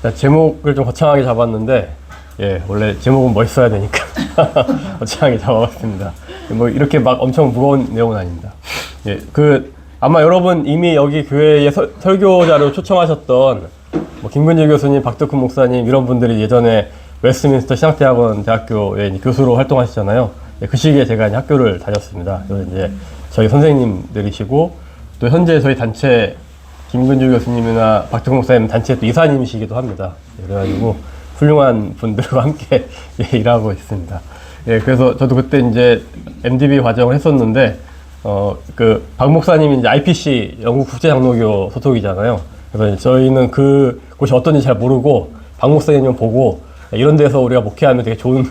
제목을 좀 거창하게 잡았는데, 예, 원래 제목은 멋있어야 되니까 거창하게 잡아봤습니다. 뭐 이렇게 막 엄청 무거운 내용은 아닙니다. 예, 아마 여러분 이미 여기 교회에 설교자로 초청하셨던 뭐 김근재 교수님, 박덕훈 목사님 이런 분들이 예전에 웨스트민스터 신학대학원 대학교에 교수로 활동하시잖아요. 예, 그 시기에 제가 이제 학교를 다녔습니다. 그래서 이제 저희 선생님들이시고 또 현재 저희 단체 김근주 교수님이나 박덕훈 목사님 단체 또 이사님이시기도 합니다. 예, 그래가지고 훌륭한 분들과 함께 예, 일하고 있습니다. 예, 그래서 저도 그때 이제 MDB 과정을 했었는데, 박 목사님이 이제 IPC 영국 국제장로교 소속이잖아요. 그래서 저희는 그 곳이 어떤지 잘 모르고 박 목사님을 보고 이런 데서 우리가 목회하면 되게 좋은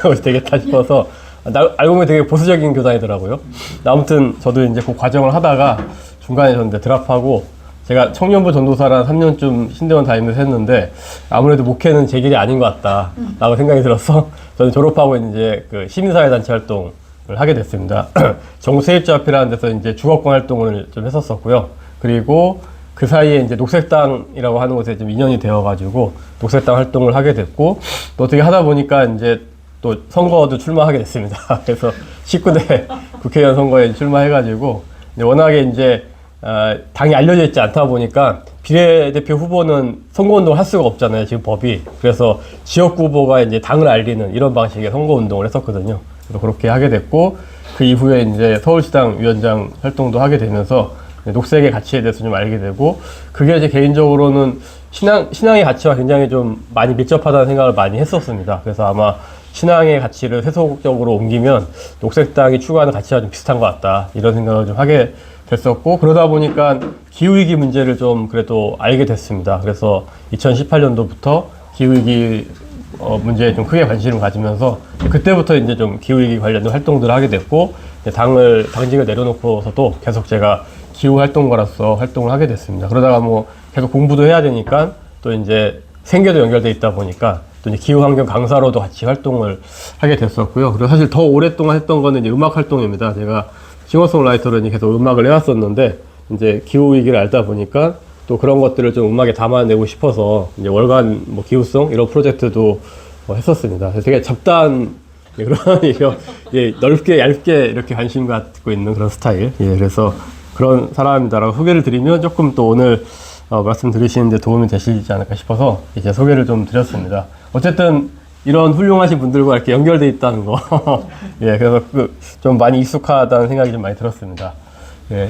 것이 되겠다 싶어서 알고 보면 되게 보수적인 교단이더라고요. 아무튼 저도 이제 그 과정을 하다가 중간에 저는 이제 드랍하고 제가 청년부 전도사를 한 3년쯤 신대원 다니면서 했는데 아무래도 목회는 제 길이 아닌 것 같다라고 생각이 들어서 저는 졸업하고 이제 그 시민사회단체 활동을 하게 됐습니다. 정부세입자협회라는 데서 이제 주거권 활동을 좀 했었었고요. 그리고 그 사이에 이제 녹색당이라고 하는 곳에 좀 인연이 되어가지고 녹색당 활동을 하게 됐고 또 어떻게 하다 보니까 이제 또 선거도 출마하게 됐습니다. 그래서 19대 국회의원 선거에 출마해가지고 워낙에 이제 당이 알려져 있지 않다 보니까 비례대표 후보는 선거운동을 할 수가 없잖아요, 지금 법이. 그래서 지역구 후보가 이제 당을 알리는 이런 방식의 선거운동을 했었거든요. 그래서 그렇게 하게 됐고, 그 이후에 이제 서울시당 위원장 활동도 하게 되면서 녹색의 가치에 대해서 좀 알게 되고, 그게 제 개인적으로는 신앙의 가치와 굉장히 좀 많이 밀접하다는 생각을 많이 했었습니다. 그래서 아마 신앙의 가치를 세속적으로 옮기면 녹색당이 추구하는 가치와 좀 비슷한 것 같다, 이런 생각을 좀 하게 됐었고, 그러다 보니까 기후위기 문제를 좀 그래도 알게 됐습니다. 그래서 2018년도부터 기후위기 문제에 좀 크게 관심을 가지면서 그때부터 이제 좀 기후위기 관련된 활동들을 하게 됐고, 당직을 내려놓고서도 계속 제가 기후 활동가로서 활동을 하게 됐습니다. 그러다가 뭐 계속 공부도 해야 되니까 또 이제 생계도 연결돼 있다 보니까 또 이제 기후환경 강사로도 같이 활동을 하게 됐었고요. 그리고 사실 더 오랫동안 했던 거는 이제 음악 활동입니다. 제가 싱어송라이터로 계속 음악을 해왔었는데, 이제 기후위기를 알다 보니까 또 그런 것들을 좀 음악에 담아내고 싶어서 이제 월간 뭐 기후송 이런 프로젝트도 했었습니다. 되게 잡다한 그런 예, 넓게 얇게 이렇게 관심 갖고 있는 그런 스타일. 예, 그래서 그런 사람입니다라고 소개를 드리면 조금 또 오늘 말씀 들으시는데 도움이 되시지 않을까 싶어서 이제 소개를 좀 드렸습니다. 어쨌든 이런 훌륭하신 분들과 이렇게 연결돼 있다는 거. 예, 그래서 좀 많이 익숙하다는 생각이 좀 많이 들었습니다. 예,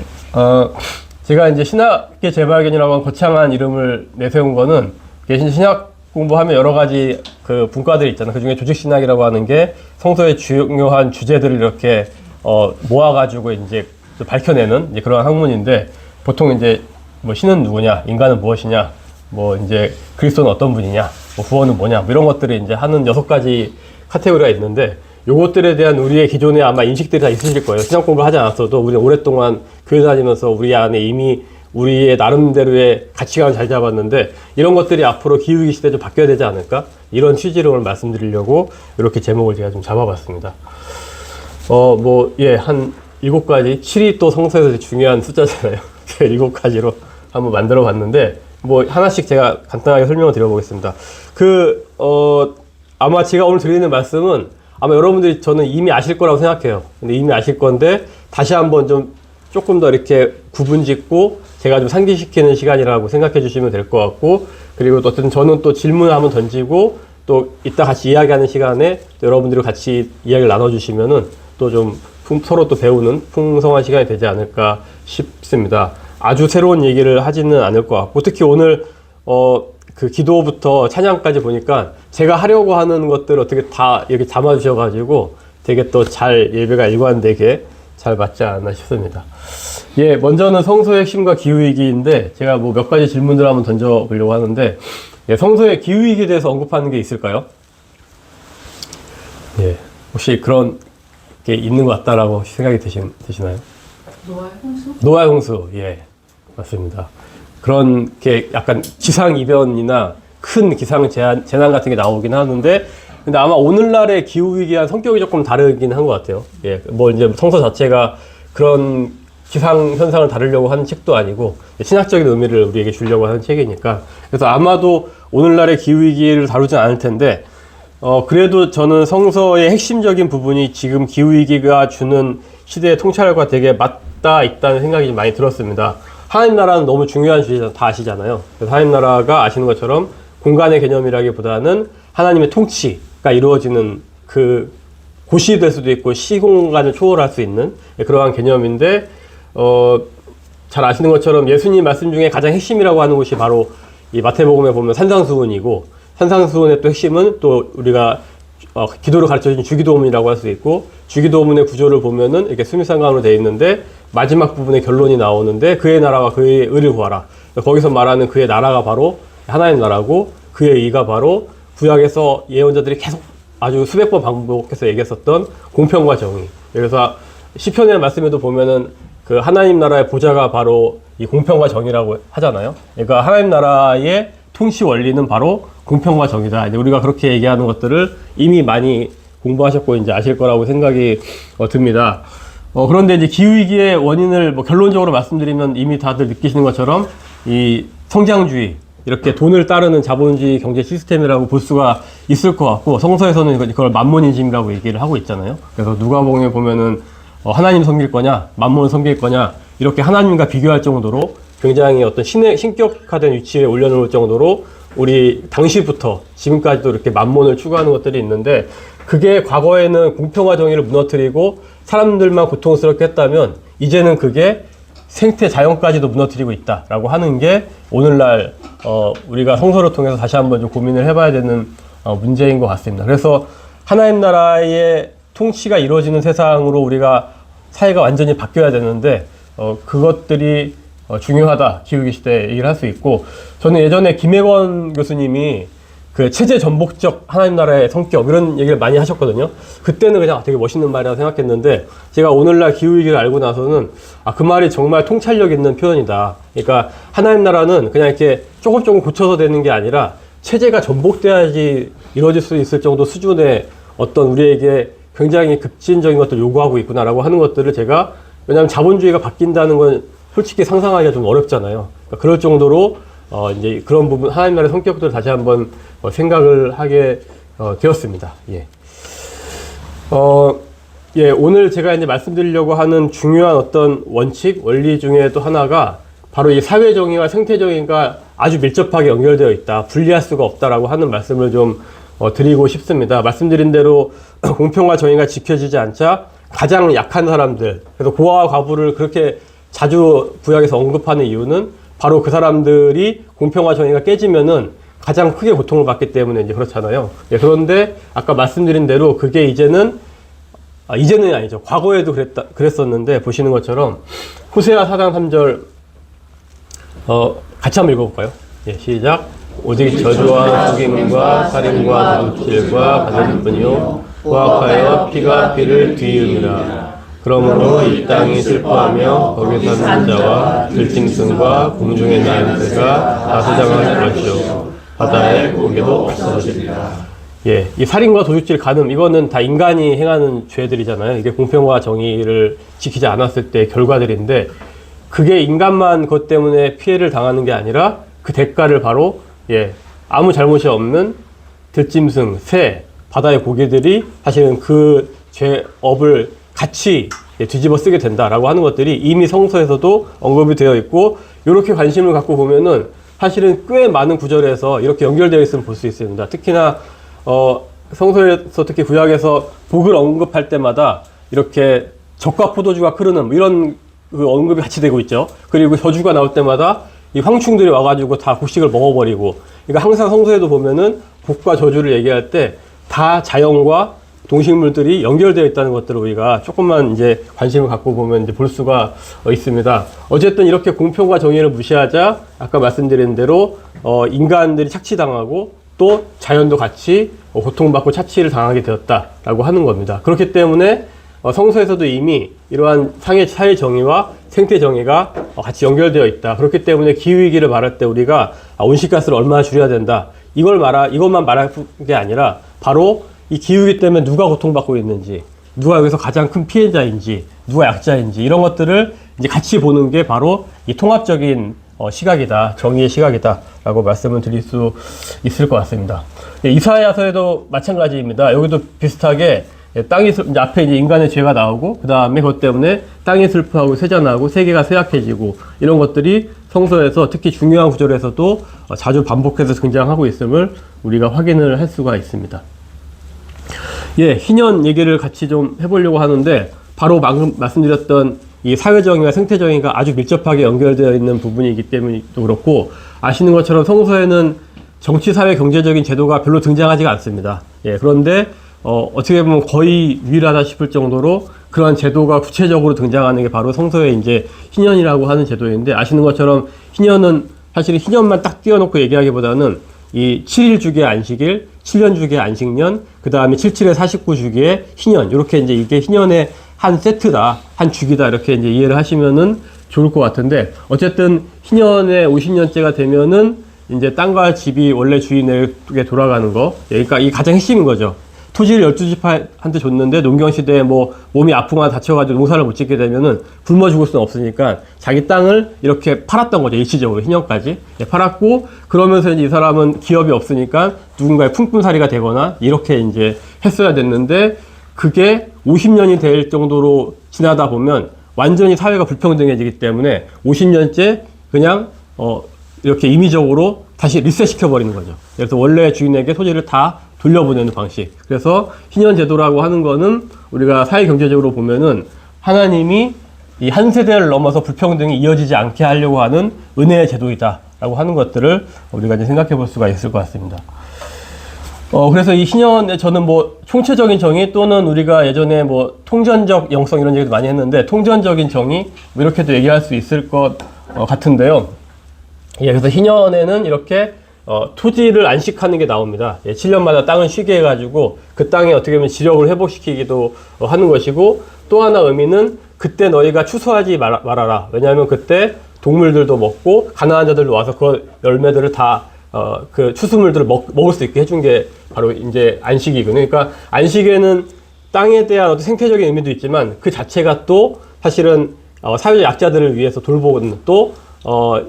제가 이제 신학계 재발견이라고 하는 거창한 이름을 내세운 거는, 신학 공부하면 여러 가지 그 분과들이 있잖아요. 그 중에 조직신학이라고 하는 게 성서의 중요한 주제들을 이렇게 모아가지고 이제 밝혀내는 이제 그런 학문인데, 보통 이제 뭐 신은 누구냐, 인간은 무엇이냐, 뭐 이제 그리스도는 어떤 분이냐, 뭐 구원은 뭐냐, 뭐 이런 것들이 이제 하는 6가지 카테고리가 있는데, 요것들에 대한 우리의 기존에 아마 인식들이 다 있으실 거예요. 신학 공부를 하지 않았어도 우리 오랫동안 교회 다니면서 우리 안에 이미 우리의 나름대로의 가치관을 잘 잡았는데, 이런 것들이 앞으로 기후위기 시대에 좀 바뀌어야 되지 않을까? 이런 취지로 오늘 말씀드리려고 이렇게 제목을 제가 좀 잡아봤습니다. 한 7가지, 7이 또 성서에서 중요한 숫자잖아요. 7가지로 한번 만들어 봤는데, 뭐 하나씩 제가 간단하게 설명을 드려보겠습니다. 아마 제가 오늘 드리는 말씀은 아마 여러분들이 저는 이미 아실 거라고 생각해요. 근데 이미 아실 건데 다시 한번 좀 조금 더 이렇게 구분 짓고 제가 좀 상기시키는 시간이라고 생각해 주시면 될 것 같고, 그리고 또 어쨌든 저는 또 질문을 한번 던지고 또 이따 같이 이야기하는 시간에 여러분들이 같이 이야기를 나눠주시면은 또 좀 서로 또 배우는 풍성한 시간이 되지 않을까 싶습니다. 아주 새로운 얘기를 하지는 않을 것 같고, 특히 오늘 그 기도부터 찬양까지 보니까 제가 하려고 하는 것들 어떻게 다 이렇게 담아주셔가지고 되게 또 잘 예배가 일관되게 잘 맞지 않나 싶습니다. 예, 먼저는 성서의 핵심과 기후위기인데, 제가 뭐 몇 가지 질문들을 한번 던져보려고 하는데, 예, 성서의 기후위기에 대해서 언급하는 게 있을까요? 예, 혹시 그런 게 있는 것 같다라고 생각이 드시나요? 노아의 홍수? 노아의 홍수, 예, 맞습니다. 그런 게 약간 기상이변이나 큰 재난 같은 게 나오긴 하는데, 근데 아마 오늘날의 기후위기와 성격이 조금 다르긴 한 것 같아요. 예, 뭐 이제 성서 자체가 그런 기상 현상을 다루려고 하는 책도 아니고 신학적인 의미를 우리에게 주려고 하는 책이니까, 그래서 아마도 오늘날의 기후위기를 다루진 않을 텐데, 그래도 저는 성서의 핵심적인 부분이 지금 기후위기가 주는 시대의 통찰과 되게 맞닿아 있다는 생각이 좀 많이 들었습니다. 하나님 나라는 너무 중요한 주제다 다 아시잖아요. 그래서 하나님 나라가 아시는 것처럼 공간의 개념이라기보다는 하나님의 통치가 이루어지는 그 곳이 될 수도 있고 시공간을 초월할 수 있는 그러한 개념인데, 잘 아시는 것처럼 예수님 말씀 중에 가장 핵심이라고 하는 것이 바로 이 마태복음에 보면 산상수훈이고, 산상수훈의 또 핵심은 또 우리가 기도를 가르쳐준 주기도문이라고 할 수 있고, 주기도문의 구조를 보면은 이렇게 수미상관으로 되어 있는데 마지막 부분에 결론이 나오는데 그의 나라와 그의 의를 구하라. 거기서 말하는 그의 나라가 바로 하나님 나라고, 그의 의가 바로 구약에서 예언자들이 계속 아주 수백 번 반복해서 얘기했었던 공평과 정의. 그래서 시편의 말씀에도 보면은 그 하나님 나라의 보좌가 바로 이 공평과 정의라고 하잖아요. 그러니까 하나님 나라의 통치 원리는 바로 공평과 정의다. 이제 우리가 그렇게 얘기하는 것들을 이미 많이 공부하셨고 이제 아실 거라고 생각이 듭니다. 그런데 이제 기후위기의 원인을 뭐 결론적으로 말씀드리면 이미 다들 느끼시는 것처럼 이 성장주의, 이렇게 돈을 따르는 자본주의 경제 시스템이라고 볼 수가 있을 것 같고, 성서에서는 그걸 만몬이즘이라고 얘기를 하고 있잖아요. 그래서 누가복음에 보면은 하나님 섬길 거냐, 만몬을 섬길 거냐, 이렇게 하나님과 비교할 정도로 굉장히 어떤 신격화된 위치에 올려놓을 정도로 우리 당시부터 지금까지도 이렇게 만몬을 추구하는 것들이 있는데, 그게 과거에는 공평과 정의를 무너뜨리고 사람들만 고통스럽게 했다면 이제는 그게 생태 자연까지도 무너뜨리고 있다라고 하는 게 오늘날 우리가 성서를 통해서 다시 한번 좀 고민을 해봐야 되는 문제인 것 같습니다. 그래서 하나님 나라의 통치가 이루어지는 세상으로 우리가 사회가 완전히 바뀌어야 되는데, 그것들이 중요하다, 기후위기 시대에 얘기를 할 수 있고, 저는 예전에 김혜건 교수님이 그 체제 전복적 하나님 나라의 성격 이런 얘기를 많이 하셨거든요. 그때는 그냥 되게 멋있는 말이라고 생각했는데, 제가 오늘날 기후위기를 알고 나서는 그 말이 정말 통찰력 있는 표현이다. 그러니까 하나님 나라는 그냥 이렇게 조금 고쳐서 되는 게 아니라 체제가 전복돼야지 이루어질 수 있을 정도 수준의 어떤 우리에게 굉장히 급진적인 것들을 요구하고 있구나라고 하는 것들을 제가, 왜냐하면 자본주의가 바뀐다는 건 솔직히 상상하기가 좀 어렵잖아요. 그러니까 그럴 정도로 이제 그런 부분, 하나님 나라의 성격들을 다시 한번 생각을 하게 되었습니다. 오늘 제가 이제 말씀드리려고 하는 중요한 어떤 원칙, 원리 중에 또 하나가 바로 이 사회 정의와 생태 정의가 아주 밀접하게 연결되어 있다, 분리할 수가 없다라고 하는 말씀을 좀 드리고 싶습니다. 말씀드린 대로 공평과 정의가 지켜지지 않자 가장 약한 사람들, 그래서 고아와 과부를 그렇게 자주 구약에서 언급하는 이유는 바로 그 사람들이 공평과 정의가 깨지면은 가장 크게 고통을 받기 때문에 이제 그렇잖아요. 그런데 아까 말씀드린 대로 그게 이제는 아니죠. 과거에도 그랬었는데, 보시는 것처럼 호세아 4장 3절 같이 한번 읽어볼까요? 시작. 오직 저주와 속임과 살인과 도둑질과 가늠일 뿐이요 포악하여 피가 피를 뒤이음이라. 그러므로 이 땅이 슬퍼하며 거기 사는 자와 들짐승과 공중의 나는 새가 다 소장할 것이요 바다의 고기도 없어지리라. 이 살인과 도둑질, 간음, 이거는 다 인간이 행하는 죄들이잖아요. 이게 공평과 정의를 지키지 않았을 때의 결과들인데, 그게 인간만 그것 때문에 피해를 당하는 게 아니라 그 대가를 바로 아무 잘못이 없는 들짐승, 새, 바다의 고기들이 사실은 그 죄업을 같이 뒤집어 쓰게 된다라고 하는 것들이 이미 성서에서도 언급이 되어 있고, 이렇게 관심을 갖고 보면은 사실은 꽤 많은 구절에서 이렇게 연결되어 있으면 볼 수 있습니다. 특히나 성서에서, 특히 구약에서 복을 언급할 때마다 이렇게 젖과 포도주가 흐르는 이런 그 언급이 같이 되고 있죠. 그리고 저주가 나올 때마다 이 황충들이 와가지고 다 곡식을 먹어버리고, 그러니까 항상 성서에도 보면은 복과 저주를 얘기할 때 다 자연과 동식물들이 연결되어 있다는 것들을 우리가 조금만 이제 관심을 갖고 보면 이제 볼 수가 있습니다. 어쨌든 이렇게 공평과 정의를 무시하자 아까 말씀드린 대로 인간들이 착취당하고 또 자연도 같이 고통받고 착취를 당하게 되었다라고 하는 겁니다. 그렇기 때문에 성서에서도 이미 이러한 사회 정의와 생태 정의가 같이 연결되어 있다. 그렇기 때문에 기후위기를 말할 때 우리가 온실가스를 얼마나 줄여야 된다, 이것만 말할 게 아니라 바로 이 기후위기 때문에 누가 고통받고 있는지, 누가 여기서 가장 큰 피해자인지, 누가 약자인지, 이런 것들을 이제 같이 보는 게 바로 이 통합적인 시각이다, 정의의 시각이다라고 말씀을 드릴 수 있을 것 같습니다. 예, 이사야서에도 마찬가지입니다. 여기도 비슷하게 땅이 이제 앞에 이제 인간의 죄가 나오고 그 다음에 그것 때문에 땅이 슬퍼하고 쇠잔하고 세계가 쇠약해지고 이런 것들이 성서에서 특히 중요한 구절에서도 자주 반복해서 등장하고 있음을 우리가 확인을 할 수가 있습니다. 예, 희년 얘기를 같이 좀 해보려고 하는데 바로 방금 말씀드렸던 이 사회정의와 생태정의가 아주 밀접하게 연결되어 있는 부분이기 때문에도 그렇고 아시는 것처럼 성서에는 정치, 사회, 경제적인 제도가 별로 등장하지가 않습니다. 예, 그런데 어떻게 보면 거의 유일하다 싶을 정도로 그러한 제도가 구체적으로 등장하는 게 바로 성서의 이제 희년이라고 하는 제도인데 아시는 것처럼 희년은 사실 희년만 딱 띄워놓고 얘기하기보다는 이 7일 주기의 안식일, 7년 주기의 안식년, 그 다음에 77에 49주기의 희년, 이렇게 이제 이게 희년의 한 세트다, 한 주기다, 이렇게 이제 이해를 하시면은 좋을 것 같은데, 어쨌든 희년의 50년째가 되면은 이제 땅과 집이 원래 주인에게 돌아가는 거, 그러니까 이 가장 핵심인 거죠. 토지를 12집한테 줬는데 농경시대에 뭐 몸이 아프거나 다쳐가지고 농사를 못 짓게 되면은 굶어 죽을 수는 없으니까 자기 땅을 이렇게 팔았던 거죠. 일시적으로 희년까지. 팔았고 그러면서 이제 이 사람은 기업이 없으니까 누군가의 품꾼살이가 되거나 이렇게 이제 했어야 됐는데 그게 50년이 될 정도로 지나다 보면 완전히 사회가 불평등해지기 때문에 50년째 그냥 이렇게 임의적으로 다시 리셋 시켜버리는 거죠. 그래서 원래 주인에게 토지를 다 돌려보내는 방식. 그래서 희년 제도라고 하는 거는 우리가 사회 경제적으로 보면은 하나님이 이 한 세대를 넘어서 불평등이 이어지지 않게 하려고 하는 은혜의 제도이다라고 하는 것들을 우리가 이제 생각해 볼 수가 있을 것 같습니다. 그래서 이 희년에 저는 뭐 총체적인 정의 또는 우리가 예전에 뭐 통전적 영성 이런 얘기도 많이 했는데 통전적인 정의 뭐 이렇게도 얘기할 수 있을 것 같은데요. 예, 그래서 희년에는 이렇게 토지를 안식하는 게 나옵니다. 예, 7년마다 땅을 쉬게 해가지고 그 땅에 어떻게 보면 지력을 회복시키기도 하는 것이고 또 하나 의미는 그때 너희가 추수하지 말아라. 왜냐하면 그때 동물들도 먹고 가난한 자들도 와서 그 열매들을 다 그 추수물들을 먹을 수 있게 해준 게 바로 이제 안식이거든요. 그러니까 안식에는 땅에 대한 어떤 생태적인 의미도 있지만 그 자체가 또 사실은 사회적 약자들을 위해서 돌보는 또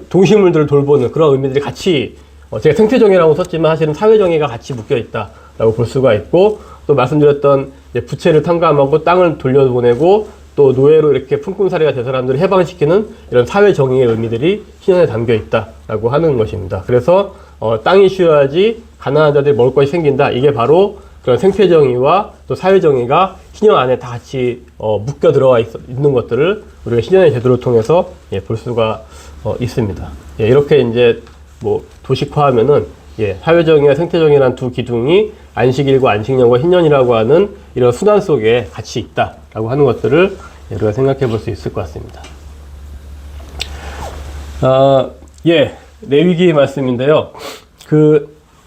동식물들을 돌보는 그런 의미들이 같이 제가 생태정의라고 썼지만 사실은 사회정의가 같이 묶여 있다라고 볼 수가 있고 또 말씀드렸던 부채를 탕감하고 땅을 돌려보내고 또 노예로 이렇게 품꾼살이가 된 사람들을 해방시키는 이런 사회정의의 의미들이 희년에 담겨 있다라고 하는 것입니다. 그래서 땅이 쉬어야지 가난한 자들이 먹을 것이 생긴다. 이게 바로 그런 생태정의와 또 사회정의가 희년 안에 다 같이 묶여 들어와 있는 것들을 우리가 희년의 제도를 통해서 볼 수가 있습니다. 이렇게 이제 뭐 도식화하면은 사회정의와 생태정의라는 두 기둥이 안식일과 안식년과 희년이라고 하는 이런 순환 속에 같이 있다라고 하는 것들을 우리가 생각해 볼 수 있을 것 같습니다. 레위기 말씀인데요.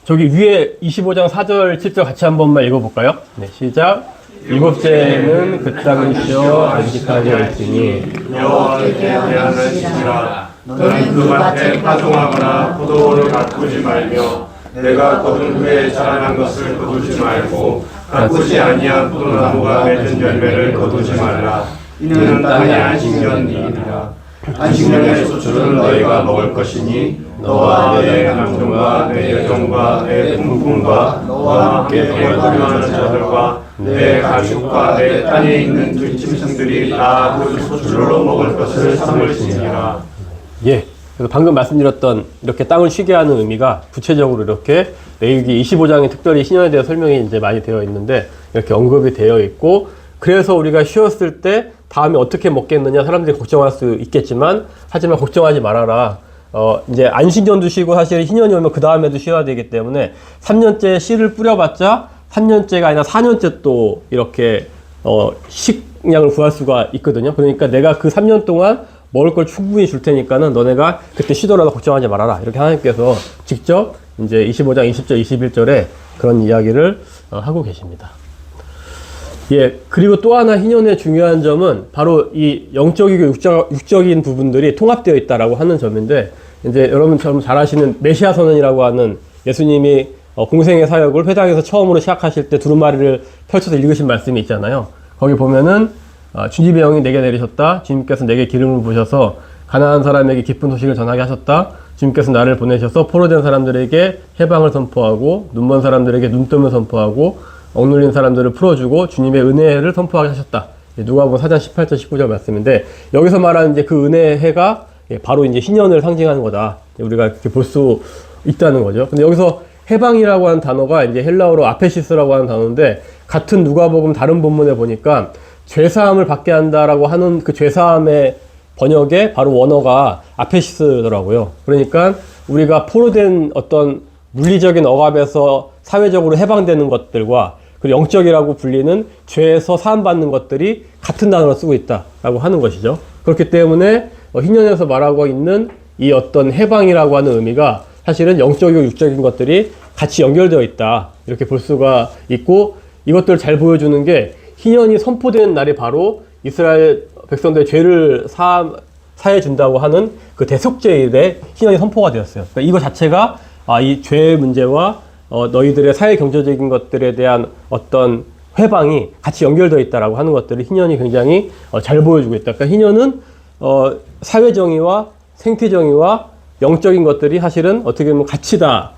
저기 위에 25장 4절 7절 같이 한 번만 읽어볼까요? 네, 시작. 일곱째는 그 땅을 쉬어 안식하게 할지니 여호와께 대하시니라. 너는 그 밭에 파종하거나 포도원을 가꾸지 말며 내가 거둔 후에 자라난 것을 거두지 말고 가꾸지 아니한 포도나무가 맺은 열매를 거두지 말라. 이는 땅의 안식년이니라. 안식년의 소출은 너희가 먹을 것이니 너와 내 남편과 내 여종과 내 품꾼과 너와 함께 거주하는 자들과 내 가축과 내 땅에 있는 들짐승들이 다 그 소출로 먹을 것을 삼을지니라. 그래서 방금 말씀드렸던 이렇게 땅을 쉬게 하는 의미가 구체적으로 이렇게 레위기 25장에 특별히 희년에 대해 설명이 이제 많이 되어 있는데 이렇게 언급이 되어 있고 그래서 우리가 쉬었을 때 다음에 어떻게 먹겠느냐 사람들이 걱정할 수 있겠지만 하지만 걱정하지 말아라. 이제 안식년도 쉬고 사실 희년이 오면 그 다음에도 쉬어야 되기 때문에 3년째 씨를 뿌려봤자 3년째가 아니라 4년째 또 이렇게 식량을 구할 수가 있거든요. 그러니까 내가 그 3년 동안 먹을 걸 충분히 줄 테니까는 너네가 그때 쉬더라도 걱정하지 말아라. 이렇게 하나님께서 직접 이제 25장 20절 21절에 그런 이야기를 하고 계십니다. 그리고 또 하나 희년의 중요한 점은 바로 이 영적이고 육적인 부분들이 통합되어 있다라고 하는 점인데 이제 여러분처럼 잘 아시는 메시아 선언이라고 하는 예수님이 공생의 사역을 회당에서 처음으로 시작하실 때 두루마리를 펼쳐서 읽으신 말씀이 있잖아요. 거기 보면은 주님의 영이 내게 내리셨다. 주님께서 내게 기름을 부으셔서 가난한 사람에게 기쁜 소식을 전하게 하셨다. 주님께서 나를 보내셔서 포로된 사람들에게 해방을 선포하고 눈먼 사람들에게 눈뜸을 선포하고 억눌린 사람들을 풀어주고 주님의 은혜를 선포하게 하셨다. 누가복음 4장 18절 19절 말씀인데 여기서 말하는 이제 그 은혜가 바로 이제 희년을 상징하는 거다. 우리가 이렇게 볼 수 있다는 거죠. 근데 여기서 해방이라고 하는 단어가 이제 헬라어로 아페시스라고 하는 단어인데 같은 누가복음 다른 본문에 보니까 죄사함을 받게 한다라고 하는 그 죄사함의 번역에 바로 원어가 아페시스더라고요. 그러니까 우리가 포로된 어떤 물리적인 억압에서 사회적으로 해방되는 것들과 그리고 영적이라고 불리는 죄에서 사함받는 것들이 같은 단어를 쓰고 있다라고 하는 것이죠. 그렇기 때문에 희년에서 말하고 있는 이 어떤 해방이라고 하는 의미가 사실은 영적이고 육적인 것들이 같이 연결되어 있다. 이렇게 볼 수가 있고 이것들을 잘 보여주는 게 희년이 선포된 날이 바로 이스라엘 백성들의 죄를 사해 준다고 하는 그 대속죄일에 희년이 선포가 되었어요. 그러니까 이거 자체가 이 죄의 문제와 너희들의 사회 경제적인 것들에 대한 어떤 회방이 같이 연결되어 있다라고 하는 것들을 희년이 굉장히 잘 보여주고 있다. 그러니까 희년은 사회 정의와 생태 정의와 영적인 것들이 사실은 어떻게 보면 같이 다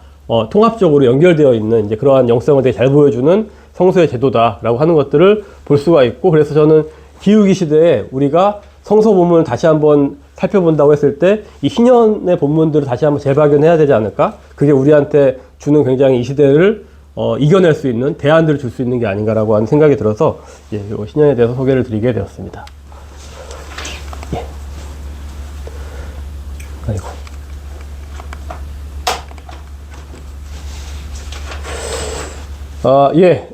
통합적으로 연결되어 있는 이제 그러한 영성을 되게 잘 보여주는 성소의 제도다라고 하는 것들을 볼 수가 있고 그래서 저는 기후기 시대에 우리가 성서 본문을 다시 한번 살펴본다고 했을 때 이 희년의 본문들을 다시 한번 재발견해야 되지 않을까? 그게 우리한테 주는 굉장히 이 시대를 이겨낼 수 있는 대안들을 줄 수 있는 게 아닌가라고 하는 생각이 들어서 이 희년에 대해서 소개를 드리게 되었습니다. 예. 아이고. 예.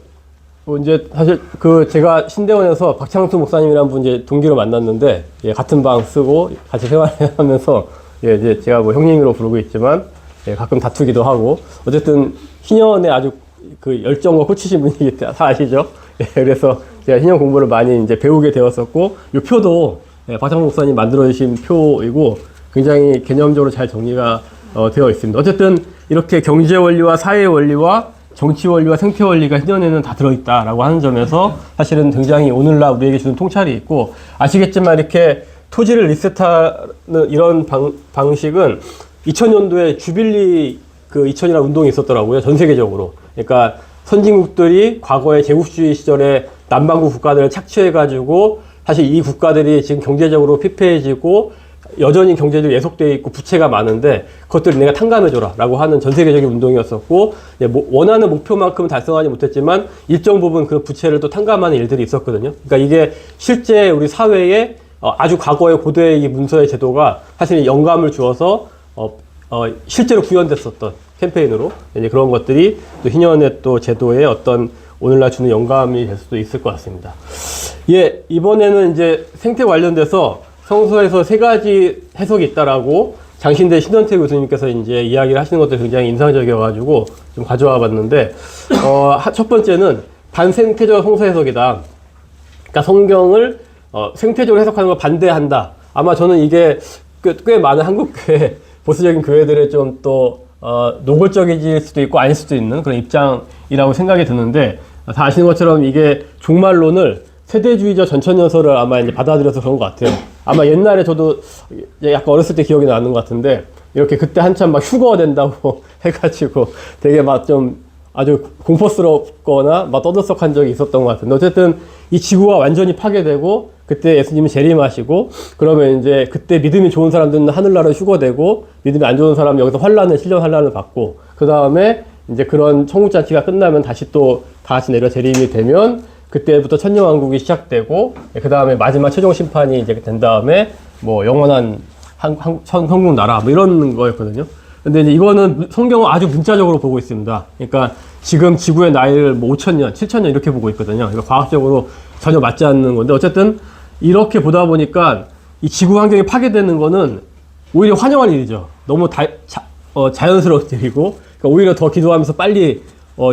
이제 사실 제가 신대원에서 박창수 목사님이란 분 이제 동기로 만났는데 예, 같은 방 쓰고 같이 생활하면서 예, 이제 제가 뭐 형님으로 부르고 있지만 예, 가끔 다투기도 하고 어쨌든 희년에 아주 그 열정과 꽂히신 분이기 때문에 다 아시죠? 예, 그래서 제가 희년 공부를 많이 이제 배우게 되었었고 이 표도 예, 박창수 목사님 만들어주신 표이고 굉장히 개념적으로 잘 정리가 되어 있습니다. 어쨌든 이렇게 경제 원리와 사회 원리와 정치 원리와 생태 원리가 희년에는 다 들어있다라고 하는 점에서 사실은 굉장히 오늘날 우리에게 주는 통찰이 있고 아시겠지만 이렇게 토지를 리셋하는 이런 방식은 2000년도에 주빌리 그 2000이라는 운동이 있었더라고요. 전 세계적으로. 그러니까 선진국들이 과거의 제국주의 시절에 남반구 국가들을 착취해가지고 사실 이 국가들이 지금 경제적으로 피폐해지고 여전히 경제적으로 예속되어 있고 부채가 많은데 그것들을 내가 탕감해줘라 라고 하는 전 세계적인 운동이었었고 원하는 목표만큼은 달성하지 못했지만 일정 부분 그 부채를 또 탕감하는 일들이 있었거든요. 그러니까 이게 실제 우리 사회에 아주 과거의 고대의 이 문서의 제도가 사실 영감을 주어서 실제로 구현됐었던 캠페인으로 이제 그런 것들이 또 희년의 또 제도의 어떤 오늘날 주는 영감이 될 수도 있을 것 같습니다. 예, 이번에는 이제 생태 관련돼서 성서에서 세 가지 해석이 있다라고 장신대 신원태 교수님께서 이제 이야기를 하시는 것도 굉장히 인상적이어가지고 좀 가져와 봤는데, 첫 번째는 반생태적 성서 해석이다. 그러니까 성경을 생태적으로 해석하는 걸 반대한다. 아마 저는 이게 꽤 많은 한국교회, 보수적인 교회들의 좀 또, 노골적일 수도 있고 아닐 수도 있는 그런 입장이라고 생각이 드는데, 다 아시는 것처럼 이게 종말론을 세대주의적 전천연설을 아마 이제 받아들여서 그런 것 같아요. 아마 옛날에 저도 약간 어렸을 때 기억이 나는 것 같은데, 이렇게 그때 한참 막 휴거 된다고 해가지고 되게 막 좀 아주 공포스럽거나 막 떠들썩한 적이 있었던 것 같은데, 어쨌든 이 지구가 완전히 파괴되고, 그때 예수님이 재림하시고, 그러면 이제 그때 믿음이 좋은 사람들은 하늘나라로 휴거되고, 믿음이 안 좋은 사람은 여기서 신령 환란을 받고, 그 다음에 이제 그런 천국잔치가 끝나면 다시 또 다 같이 내려 재림이 되면, 그때부터 천년왕국이 시작되고, 그 다음에 마지막 최종 심판이 이제 된 다음에, 뭐, 영원한 천국 나라, 뭐 이런 거였거든요. 근데 이제 이거는 성경은 아주 문자적으로 보고 있습니다. 그러니까 지금 지구의 나이를 뭐 5,000년, 7,000년 이렇게 보고 있거든요. 그러니까 과학적으로 전혀 맞지 않는 건데, 어쨌든 이렇게 보다 보니까 이 지구 환경이 파괴되는 거는 오히려 환영할 일이죠. 너무 자연스러운 일이고, 그러니까 오히려 더 기도하면서 빨리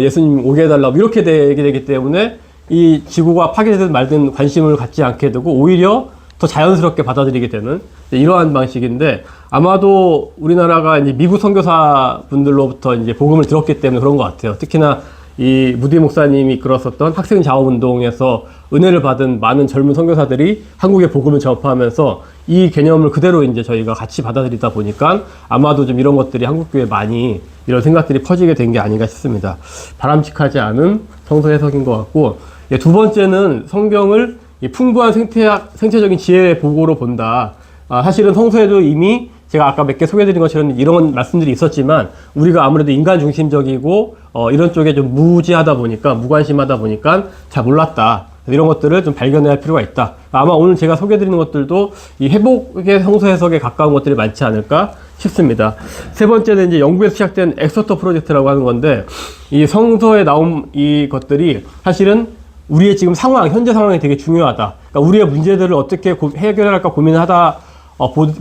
예수님 오게 해달라고 이렇게 되게 되기 때문에 이 지구가 파괴되든 말든 관심을 갖지 않게 되고 오히려 더 자연스럽게 받아들이게 되는 이러한 방식인데, 아마도 우리나라가 이제 미국 선교사 분들로부터 이제 복음을 들었기 때문에 그런 것 같아요. 특히나 이 무디 목사님이 이끌었었던 학생 자원 운동에서 은혜를 받은 많은 젊은 선교사들이 한국의 복음을 전파하면서 이 개념을 그대로 이제 저희가 같이 받아들이다 보니까 아마도 좀 이런 것들이 한국교회에 많이 이런 생각들이 퍼지게 된 게 아닌가 싶습니다. 바람직하지 않은 성서 해석인 것 같고, 예, 두 번째는 성경을 이 풍부한 생체적인 지혜의 보고로 본다. 사실은 성서에도 이미 제가 아까 몇 개 소개해드린 것처럼 이런 말씀들이 있었지만 우리가 아무래도 인간 중심적이고 이런 쪽에 좀 무지하다 보니까 무관심하다 보니까 잘 몰랐다. 이런 것들을 좀 발견해야 할 필요가 있다. 아마 오늘 제가 소개해드리는 것들도 이 회복의 성서 해석에 가까운 것들이 많지 않을까 싶습니다. 세 번째는 이제 영국에서 시작된 엑서터 프로젝트라고 하는 건데, 이 성서에 나온 이 것들이 사실은 우리의 지금 상황, 현재 상황이 되게 중요하다. 그러니까 우리의 문제들을 어떻게 해결할까 고민을 하다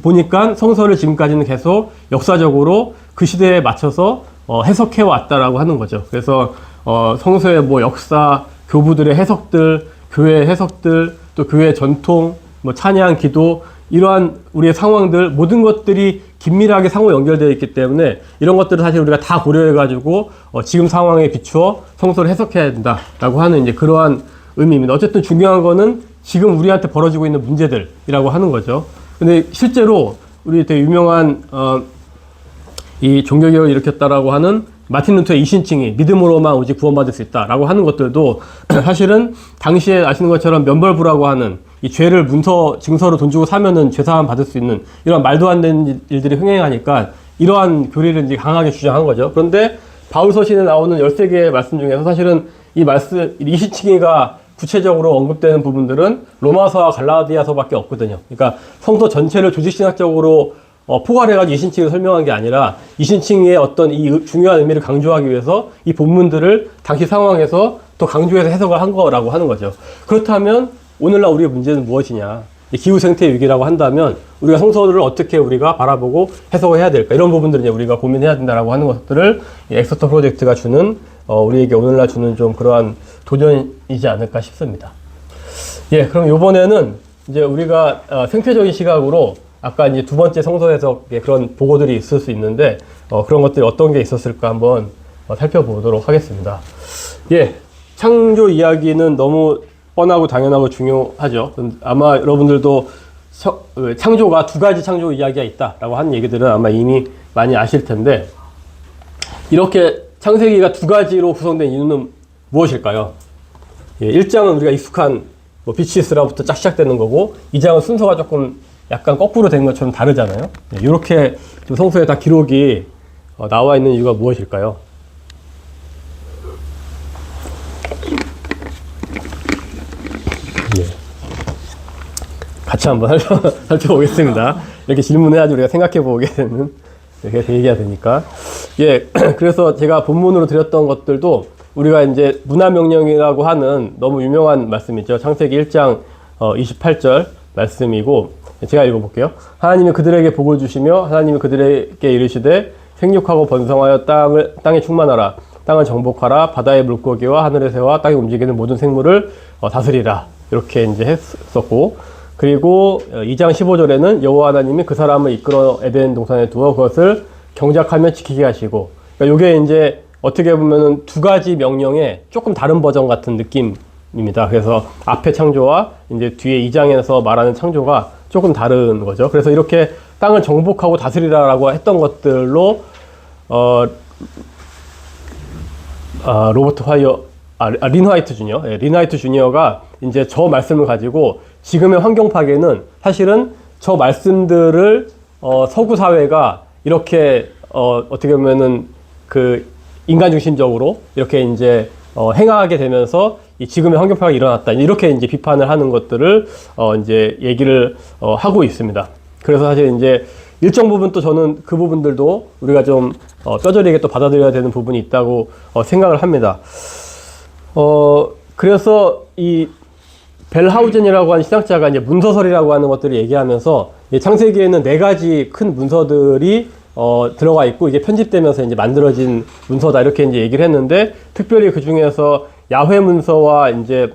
보니까 성서를 지금까지는 계속 역사적으로 그 시대에 맞춰서 해석해 왔다라고 하는 거죠. 그래서 성서의 뭐 역사, 교부들의 해석들, 교회의 해석들, 또 교회의 전통, 뭐 찬양, 기도, 이러한 우리의 상황들, 모든 것들이 긴밀하게 상호 연결되어 있기 때문에 이런 것들을 사실 우리가 다 고려해가지고 지금 상황에 비추어 성서를 해석해야 된다라고 하는 이제 그러한 의미입니다. 어쨌든 중요한 거는 지금 우리한테 벌어지고 있는 문제들이라고 하는 거죠. 근데 실제로 우리 되게 유명한 이 종교개혁을 일으켰다라고 하는 마틴 루터의 이신칭이 믿음으로만 오직 구원받을 수 있다라고 하는 것들도 사실은 당시에 아시는 것처럼 면벌부라고 하는 이 죄를 증서로 돈 주고 사면은 죄사함 받을 수 있는 이런 말도 안 되는 일들이 흥행하니까 이러한 교리를 이제 강하게 주장한 거죠. 그런데 바울 서신에 나오는 13개의 말씀 중에서 사실은 이 말씀, 이신칭이가 구체적으로 언급되는 부분들은 로마서와 갈라디아서밖에 없거든요. 그러니까 성서 전체를 조직신학적으로 포괄해가지고 이신칭을 설명한 게 아니라 이신칭의 어떤 이 중요한 의미를 강조하기 위해서 이 본문들을 당시 상황에서 더 강조해서 해석을 한 거라고 하는 거죠. 그렇다면 오늘날 우리의 문제는 무엇이냐? 기후생태 위기라고 한다면 우리가 성서를 어떻게 우리가 바라보고 해석을 해야 될까? 이런 부분들을 이제 우리가 고민해야 된다라고 하는 것들을 이 엑서터 프로젝트가 주는 우리에게 오늘날 주는 좀 그러한 도전이지 않을까 싶습니다. 예, 그럼 이번에는 이제 우리가 생태적인 시각으로 아까 이제 두 번째 성서 해석의 그런 보고들이 있을 수 있는데 그런 것들이 어떤 게 있었을까 한번 살펴보도록 하겠습니다. 예, 창조 이야기는 너무 뻔하고 당연하고 중요하죠. 아마 여러분들도 창조가 두 가지 창조 이야기가 있다라고 하는 얘기들은 아마 이미 많이 아실 텐데, 이렇게 창세기가 두 가지로 구성된 이유는 무엇일까요? 예, 1장은 우리가 익숙한 뭐 빛이 있으라부터 쫙 시작되는 거고, 2장은 순서가 조금 약간 거꾸로 된 것처럼 다르잖아요. 예, 이렇게 좀 성서에 다 기록이 나와 있는 이유가 무엇일까요? 예. 같이 한번 살펴보겠습니다. 이렇게 질문해야지 우리가 생각해 보게 되는, 이렇게 얘기가 되니까. 예, 그래서 제가 본문으로 드렸던 것들도 우리가 이제 문화명령이라고 하는 너무 유명한 말씀이죠. 창세기 1장 28절 말씀이고, 제가 읽어볼게요. 하나님이 그들에게 복을 주시며 하나님이 그들에게 이르시되 생육하고 번성하여 땅에 충만하라. 땅을 정복하라. 바다의 물고기와 하늘의 새와 땅에 움직이는 모든 생물을 다스리라. 이렇게 이제 했었고, 그리고 2장 15절에는 여호와 하나님이 그 사람을 이끌어 에덴 동산에 두어 그것을 경작하며 지키게 하시고, 그러니까 이게 이제 어떻게 보면은 두 가지 명령의 조금 다른 버전 같은 느낌입니다. 그래서 앞에 창조와 이제 뒤에 2장에서 말하는 창조가 조금 다른 거죠. 그래서 이렇게 땅을 정복하고 다스리라라고 했던 것들로 린 화이트 주니어, 린 화이트 주니어가 이제 저 말씀을 가지고 지금의 환경 파괴는 사실은 저 말씀들을 서구 사회가 이렇게 어떻게 보면은 그 인간 중심적으로 이렇게 이제 행하게 되면서 이 지금의 환경 파괴가 일어났다, 이렇게 이제 비판을 하는 것들을 이제 얘기를 하고 있습니다. 그래서 사실 이제 일정 부분 또 저는 그 부분들도 우리가 좀 뼈저리게 또 받아들여야 되는 부분이 있다고 생각을 합니다. 그래서 이 벨하우젠이라고 하는 신학자가 이제 문서설이라고 하는 것들을 얘기하면서 창세기에는 4가지 큰 문서들이 들어가 있고 이게 편집되면서 이제 만들어진 문서다, 이렇게 이제 얘기를 했는데, 특별히 그 중에서 야훼 문서와 이제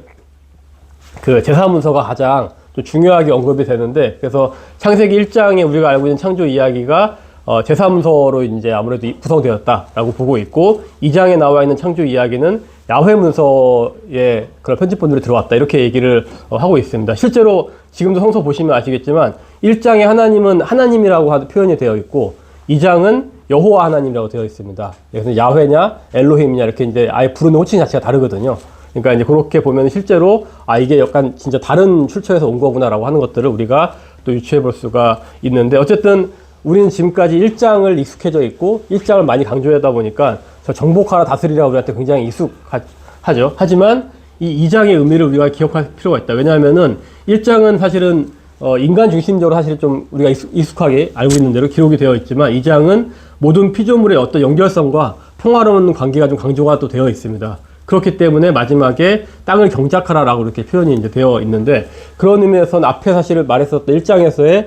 그 제사 문서가 가장 좀 중요하게 언급이 되는데, 그래서 창세기 1장에 우리가 알고 있는 창조 이야기가 제3문서로 이제 아무래도 구성되었다라고 보고 있고, 2장에 나와 있는 창조 이야기는 야훼 문서에 그런 편집본들이 들어왔다, 이렇게 얘기를 하고 있습니다. 실제로 지금도 성서 보시면 아시겠지만 1장에 하나님은 하나님이라고 표현이 되어 있고 2장은 여호와 하나님이라고 되어 있습니다. 그래서 야훼냐 엘로힘이냐 이렇게 이제 아예 부르는 호칭 자체가 다르거든요. 그러니까 이제 그렇게 보면 실제로 이게 약간 진짜 다른 출처에서 온 거구나라고 하는 것들을 우리가 또 유추해 볼 수가 있는데, 어쨌든 우리는 지금까지 1장을 익숙해져 있고 1장을 많이 강조하다 보니까 저 정복하라 다스리라 우리한테 굉장히 익숙하죠. 하지만 이 2장의 의미를 우리가 기억할 필요가 있다. 왜냐하면은 1장은 사실은 인간 중심적으로 사실 좀 우리가 익숙하게 알고 있는 대로 기록이 되어 있지만, 2장은 모든 피조물의 어떤 연결성과 평화로운 관계가 좀 강조가 또 되어 있습니다. 그렇기 때문에 마지막에 땅을 경작하라라고 이렇게 표현이 이제 되어 있는데, 그런 의미에서는 앞에 사실 말했었던 1장에서의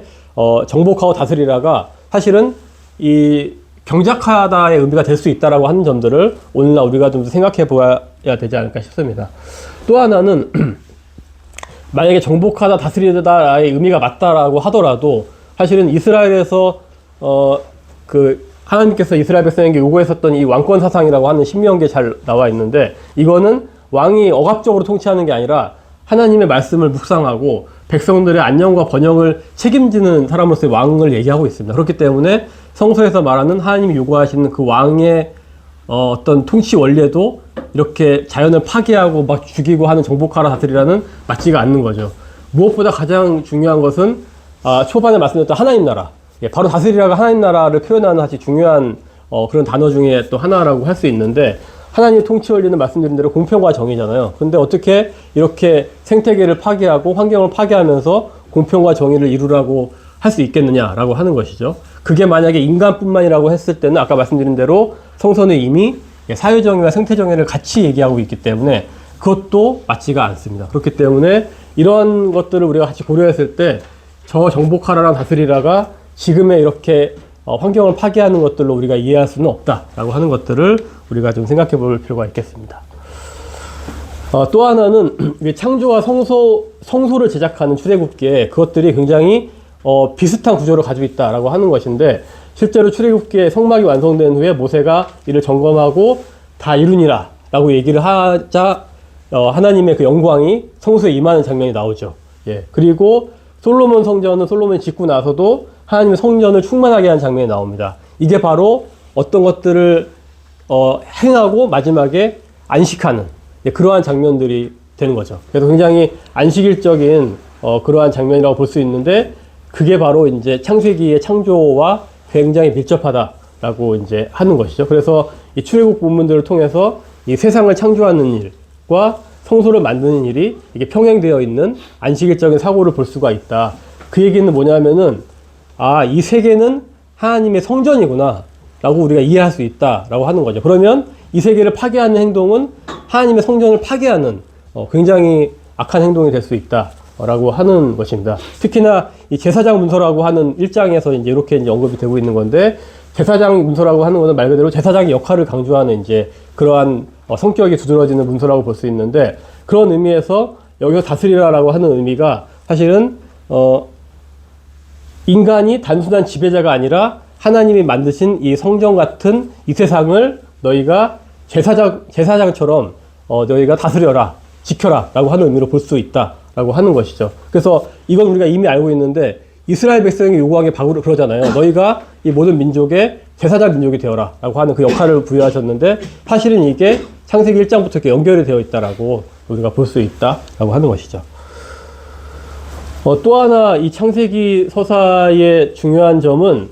정복하고 다스리라가 사실은 이 경작하다의 의미가 될 수 있다라고 하는 점들을 오늘날 우리가 좀 생각해 보아야 되지 않을까 싶습니다. 또 하나는 만약에 정복하다 다스리다의 의미가 맞다라고 하더라도 사실은 이스라엘에서 하나님께서 이스라엘 백성에게 요구했었던 이 왕권 사상이라고 하는 신명기에 잘 나와 있는데, 이거는 왕이 억압적으로 통치하는 게 아니라 하나님의 말씀을 묵상하고 백성들의 안녕과 번영을 책임지는 사람으로서의 왕을 얘기하고 있습니다. 그렇기 때문에 성서에서 말하는 하나님이 요구하시는 그 왕의 어떤 통치 원리에도 이렇게 자연을 파괴하고 막 죽이고 하는 정복하라 다스리라는 맞지가 않는 거죠. 무엇보다 가장 중요한 것은 초반에 말씀드렸던 하나님 나라, 바로 다스리라가 하나님 나라를 표현하는 아주 중요한 그런 단어 중에 또 하나라고 할 수 있는데, 하나님의 통치 원리는 말씀드린 대로 공평과 정의잖아요. 근데 어떻게 이렇게 생태계를 파괴하고 환경을 파괴하면서 공평과 정의를 이루라고 할 수 있겠느냐라고 하는 것이죠. 그게 만약에 인간뿐만이라고 했을 때는 아까 말씀드린 대로 성서는 이미 사회정의와 생태정의를 같이 얘기하고 있기 때문에 그것도 맞지가 않습니다. 그렇기 때문에 이런 것들을 우리가 같이 고려했을 때 저 정복하라랑 다스리라가 지금의 이렇게 환경을 파괴하는 것들로 우리가 이해할 수는 없다라고 하는 것들을 우리가 좀 생각해 볼 필요가 있겠습니다. 또 하나는 창조와 성소를 제작하는 출애굽기에 그것들이 굉장히 비슷한 구조를 가지고 있다라고 하는 것인데, 실제로 출애굽기에 성막이 완성된 후에 모세가 이를 점검하고 다 이루니라 라고 얘기를 하자 하나님의 그 영광이 성소에 임하는 장면이 나오죠. 그리고 솔로몬 성전은 솔로몬이 짓고 나서도 하나님의 성전을 충만하게 한 장면이 나옵니다. 이게 바로 어떤 것들을 행하고 마지막에 안식하는 그러한 장면들이 되는 거죠. 그래서 굉장히 안식일적인 그러한 장면이라고 볼 수 있는데, 그게 바로 이제 창세기의 창조와 굉장히 밀접하다라고 이제 하는 것이죠. 그래서 이 출애굽 본문들을 통해서 이 세상을 창조하는 일과 성소를 만드는 일이 이게 평행되어 있는 안식일적인 사고를 볼 수가 있다. 그 얘기는 뭐냐면은 이 세계는 하나님의 성전이구나 라고 우리가 이해할 수 있다라고 하는 거죠. 그러면 이 세계를 파괴하는 행동은 하나님의 성전을 파괴하는 굉장히 악한 행동이 될 수 있다라고 하는 것입니다. 특히나 이 제사장 문서라고 하는 1장에서 이제 이렇게 이제 언급이 되고 있는 건데, 제사장 문서라고 하는 것은 말 그대로 제사장의 역할을 강조하는 이제 그러한 성격이 두드러지는 문서라고 볼 수 있는데, 그런 의미에서 여기서 다스리라라고 하는 의미가 사실은 인간이 단순한 지배자가 아니라 하나님이 만드신 이 성전 같은 이 세상을 너희가 제사장처럼 너희가 다스려라, 지켜라 라고 하는 의미로 볼 수 있다 라고 하는 것이죠. 그래서 이건 우리가 이미 알고 있는데, 이스라엘 백성이 요구하게 바울은 그러잖아요. 너희가 이 모든 민족의 제사장 민족이 되어라 라고 하는 그 역할을 부여하셨는데, 사실은 이게 창세기 1장부터 이렇게 연결이 되어 있다라고 우리가 볼 수 있다라고 하는 것이죠. 또 하나 이 창세기 서사의 중요한 점은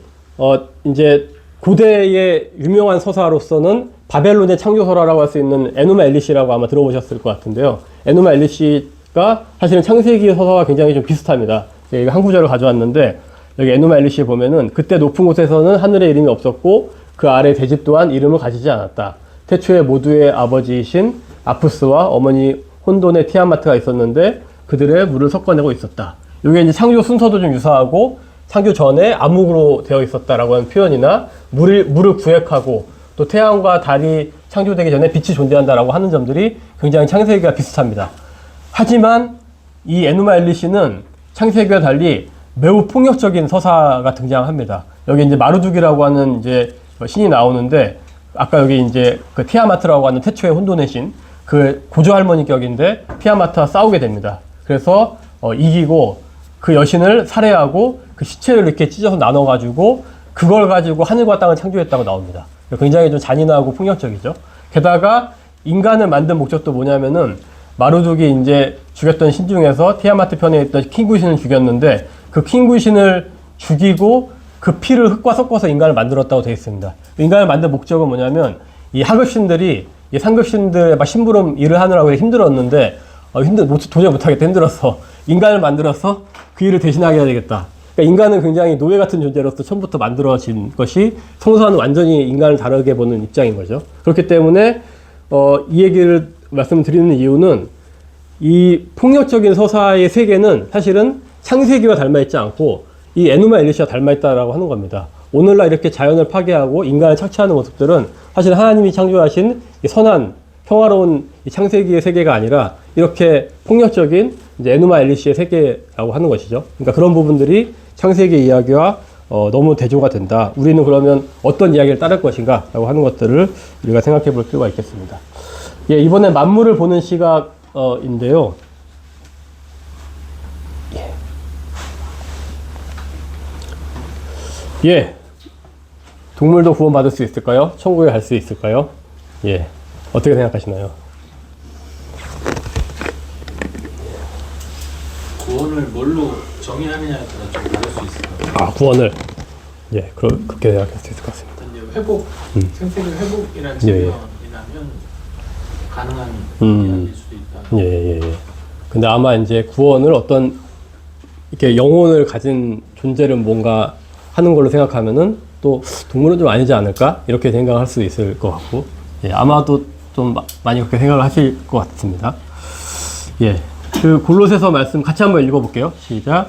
이제 고대의 유명한 서사로서는 바벨론의 창조설화라고 할 수 있는 에누마 엘리시라고 아마 들어보셨을 것 같은데요. 에누마 엘리시가 사실은 창세기 서사와 굉장히 좀 비슷합니다. 제가 한 구절을 가져왔는데, 여기 에누마 엘리시에 보면은 그때 높은 곳에서는 하늘의 이름이 없었고 그 아래 대집 또한 이름을 가지지 않았다. 태초에 모두의 아버지이신 아푸스와 어머니 혼돈의 티아마트가 있었는데 그들의 물을 섞어내고 있었다. 이게 이제 창조 순서도 좀 유사하고, 창조 전에 암흑으로 되어 있었다라고 하는 표현이나 물을 구획하고 또 태양과 달이 창조되기 전에 빛이 존재한다라고 하는 점들이 굉장히 창세기가 비슷합니다. 하지만 이 에누마 엘리시는 창세기와 달리 매우 폭력적인 서사가 등장합니다. 여기 이제 마르둑이라고 하는 이제 신이 나오는데, 아까 여기 이제 그 티아마트라고 하는 태초의 혼돈의 신, 그 고조 할머니 격인데 티아마트와 싸우게 됩니다. 그래서 이기고 그 여신을 살해하고 그 시체를 이렇게 찢어서 나눠가지고 그걸 가지고 하늘과 땅을 창조했다고 나옵니다. 굉장히 좀 잔인하고 폭력적이죠. 게다가 인간을 만든 목적도 뭐냐면은 마르둑이 이제 죽였던 신 중에서 티아마트 편에 있던 킹구신을 죽였는데 그 킹구신을 죽이고 그 피를 흙과 섞어서 인간을 만들었다고 되어 있습니다. 인간을 만든 목적은 뭐냐면 이 하급신들이 이 상급신들의 막 심부름 일을 하느라고 힘들었는데 도저히 못하겠다 힘들어서 인간을 만들어서 그 일을 대신하게 해야 되겠다. 그러니까 인간은 굉장히 노예 같은 존재로서 처음부터 만들어진 것이 성서와는 완전히 인간을 다르게 보는 입장인 거죠. 그렇기 때문에 이 얘기를 말씀드리는 이유는 이 폭력적인 서사의 세계는 사실은 창세기와 닮아있지 않고 이 에누마 엘리시와 닮아있다라고 하는 겁니다. 오늘날 이렇게 자연을 파괴하고 인간을 착취하는 모습들은 사실 하나님이 창조하신 이 선한 평화로운 이 창세기의 세계가 아니라 이렇게 폭력적인 이제 에누마 엘리시의 세계라고 하는 것이죠. 그러니까 그런 부분들이 창세기 이야기와 너무 대조가 된다. 우리는 그러면 어떤 이야기를 따를 것인가 라고 하는 것들을 우리가 생각해 볼 필요가 있겠습니다. 예, 이번에 만물을 보는 시각인데요. 예. 동물도 구원받을 수 있을까요? 천국에 갈 수 있을까요? 예. 어떻게 생각하시나요? 구원을 뭘로 정의하느냐에 따라 좀 다를 수 있을 것 같아요. 아, 구원을. 예, 그렇게 생각할 수 있을 것 같습니다. 이제 회복, 생태계 회복이라는 예, 예. 측면이라면 가능한 이야기일 수도 있다. 예. 근데 아마 이제 구원을 어떤 이렇게 영혼을 가진 존재를 뭔가 하는 걸로 생각하면은 또 동물은 좀 아니지 않을까? 이렇게 생각할 수 있을 것 같고, 예, 아마도 좀 많이 그렇게 생각을 하실 것 같습니다. 예. 그 골로새서 말씀 같이 한번 읽어볼게요. 시작.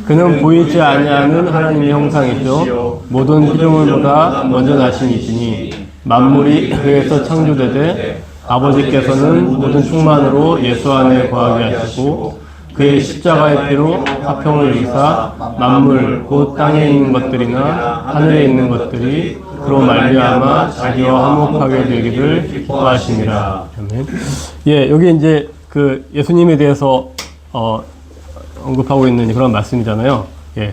그는 보이지 아니하는 하나님의 형상이죠. 모든 피조물보다 먼저 나신 이시니 만물이 그에서 창조되되 아버지께서는 모든 충만으로 예수 안에 거하게 하시고 그의 십자가의 피로 화평을 이루사 만물 곧 땅에 있는 것들이나 하늘에 있는 것들이 그로 말미암아 자기와 화목하게 되기를 기뻐하시니라. 아멘. 예, 여기 이제 그 예수님에 대해서 언급하고 있는 그런 말씀이잖아요. 예.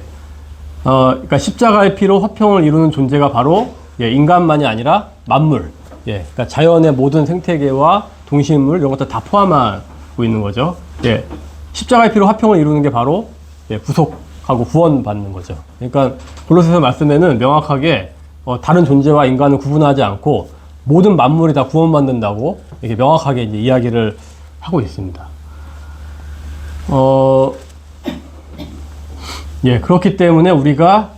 그러니까 십자가의 피로 화평을 이루는 존재가 바로 인간만이 아니라 만물. 예. 그러니까 자연의 모든 생태계와 동식물 이런 것들 다 포함하고 있는 거죠. 예. 십자가의 피로 화평을 이루는 게 바로 구속하고 구원받는 거죠. 그러니까 골로새서 말씀에는 명확하게 다른 존재와 인간을 구분하지 않고 모든 만물이 다 구원받는다고 이렇게 명확하게 이제 이야기를 하고 있습니다. 예, 그렇기 때문에 우리가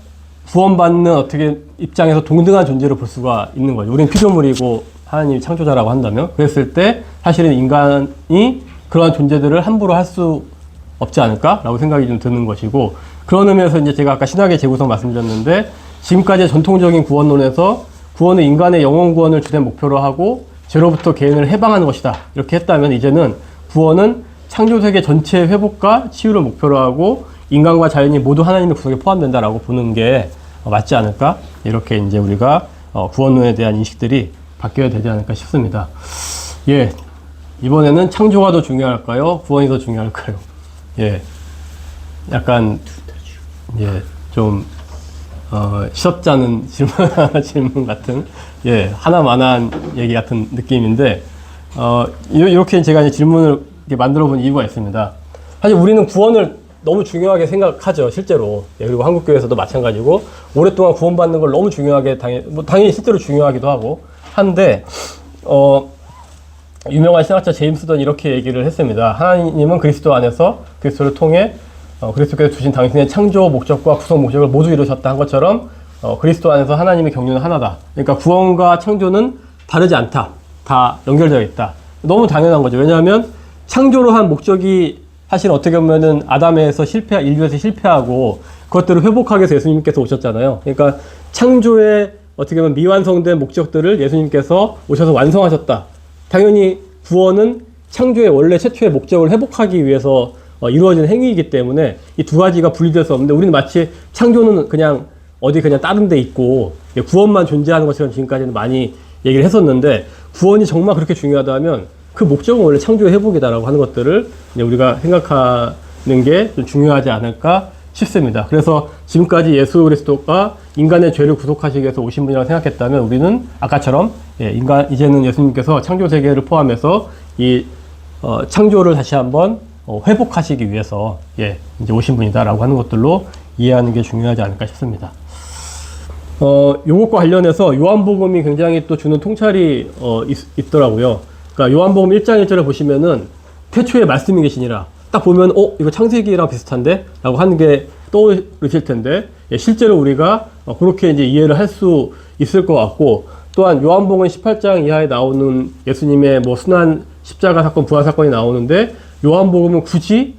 구원받는 어떻게 입장에서 동등한 존재로 볼 수가 있는 거죠. 우리는 피조물이고 하나님이 창조자라고 한다면, 그랬을 때 사실은 인간이 그러한 존재들을 함부로 할 수 없지 않을까라고 생각이 좀 드는 것이고, 그런 의미에서 이제 제가 아까 신학의 재구성 말씀드렸는데, 지금까지의 전통적인 구원론에서 구원은 인간의 영혼 구원을 주된 목표로 하고 죄로부터 개인을 해방하는 것이다 이렇게 했다면, 이제는 구원은 창조세계 전체의 회복과 치유를 목표로 하고 인간과 자연이 모두 하나님의 구속에 포함된다라고 보는 게 맞지 않을까, 이렇게 이제 우리가 구원론에 대한 인식들이 바뀌어야 되지 않을까 싶습니다. 예, 이번에는 창조가 더 중요할까요? 구원이 더 중요할까요? 예, 약간 좀 시덥잖은 질문 같은, 예, 하나만한 얘기 같은 느낌인데, 이렇게 제가 이제 질문을 이렇게 만들어 본 이유가 있습니다. 사실 우리는 구원을 너무 중요하게 생각하죠, 실제로. 예, 그리고 한국교회에서도 마찬가지고, 오랫동안 구원받는 걸 너무 중요하게, 당연히 실제로 중요하기도 하고, 한데, 유명한 신학자 제임스던 이렇게 얘기를 했습니다. 하나님은 그리스도 안에서 그리스도를 통해 그리스도께서 주신 당신의 창조 목적과 구속 목적을 모두 이루셨다 한 것처럼, 그리스도 안에서 하나님의 경륜은 하나다. 그러니까 구원과 창조는 다르지 않다. 다 연결되어 있다. 너무 당연한 거죠. 왜냐하면 창조로 한 목적이 사실 어떻게 보면은 아담에서 인류에서 실패하고 그것들을 회복하기 위해서 예수님께서 오셨잖아요. 그러니까 창조의 어떻게 보면 미완성된 목적들을 예수님께서 오셔서 완성하셨다. 당연히 구원은 창조의 원래 최초의 목적을 회복하기 위해서 이루어지는 행위이기 때문에 이 두 가지가 분리될 수 없는데 우리는 마치 창조는 그냥 어디 그냥 다른 데 있고 구원만 존재하는 것처럼 지금까지는 많이 얘기를 했었는데 구원이 정말 그렇게 중요하다면 그 목적은 원래 창조의 회복이다라고 하는 것들을 이제 우리가 생각하는 게 좀 중요하지 않을까 싶습니다. 그래서 지금까지 예수 그리스도가 인간의 죄를 구속하시기 위해서 오신 분이라고 생각했다면 우리는 아까처럼 이제는 예수님께서 창조 세계를 포함해서 이 창조를 다시 한번 회복하시기 위해서 이제 오신 분이다라고 하는 것들로 이해하는 게 중요하지 않을까 싶습니다. 요것과 관련해서 요한복음이 굉장히 또 주는 통찰이 있더라고요. 그러니까 요한복음 1장 1절에 보시면은 태초에 말씀이 계시니라. 딱 보면 이거 창세기랑 비슷한데? 라고 하는 게 떠오르실 텐데 실제로 우리가 그렇게 이제 이해를 할 수 있을 것 같고 또한 요한복음 18장 이하에 나오는 예수님의 뭐 순환 십자가 사건, 부활 사건이 나오는데 요한복음은 굳이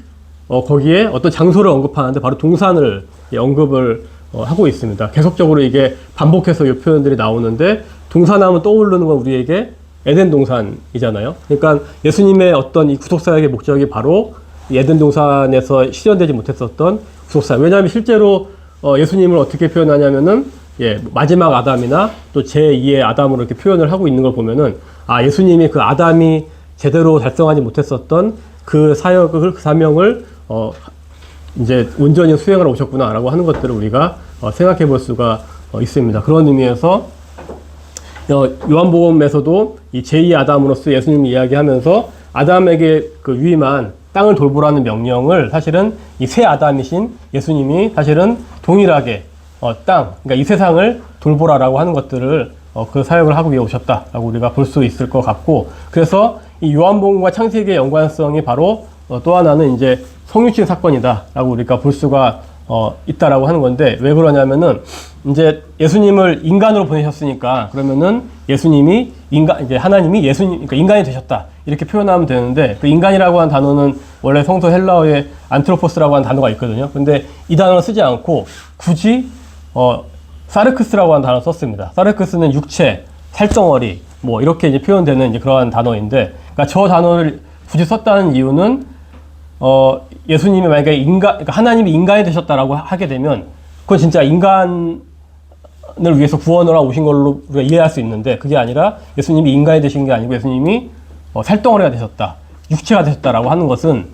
거기에 어떤 장소를 언급하는데 바로 동산을 언급을 하고 있습니다. 계속적으로 이게 반복해서 이 표현들이 나오는데 동산하면 떠오르는 건 우리에게 에덴 동산이잖아요. 그러니까 예수님의 어떤 이 구속사역의 목적이 바로 에덴 동산에서 실현되지 못했었던 구속사역. 왜냐하면 실제로 예수님을 어떻게 표현하냐면은 마지막 아담이나 또 제2의 아담으로 이렇게 표현을 하고 있는 걸 보면은 예수님이 그 아담이 제대로 달성하지 못했었던 그 사역을 그 사명을 이제 온전히 수행하러 오셨구나라고 하는 것들을 우리가 생각해 볼 수가 있습니다. 그런 의미에서 요한복음에서도 이 제2의 아담으로서 예수님이 이야기하면서 아담에게 그 위임한 땅을 돌보라는 명령을 사실은 이 새 아담이신 예수님이 사실은 동일하게 그러니까 이 세상을 돌보라라고 하는 것들을 그 사역을 하고 위해 오셨다라고 우리가 볼 수 있을 것 같고 그래서 이 요한복음과 창세기의 연관성이 바로 또 하나는 이제 성육신 사건이다라고 우리가 볼 수가 있다라고 하는 건데 왜 그러냐면은 이제 예수님을 인간으로 보내셨으니까 그러면은 예수님이 이제 하나님이 그러니까 인간이 되셨다 이렇게 표현하면 되는데 그 인간이라고 하는 단어는 원래 성서 헬라어에 안트로포스라고 하는 단어가 있거든요. 근데 이 단어를 쓰지 않고 굳이 사르크스라고 하는 단어를 썼습니다. 사르크스는 육체, 살덩어리 뭐 이렇게 이제 표현되는 이제 그러한 단어인데 그러니까 저 단어를 굳이 썼다는 이유는 예수님이 만약에 그러니까 하나님이 인간이 되셨다라고 하게 되면 그건 진짜 인간을 위해서 구원을 하고 오신 걸로 우리가 이해할 수 있는데 그게 아니라 예수님이 인간이 되신 게 아니고 예수님이 살덩어리가 되셨다, 육체가 되셨다라고 하는 것은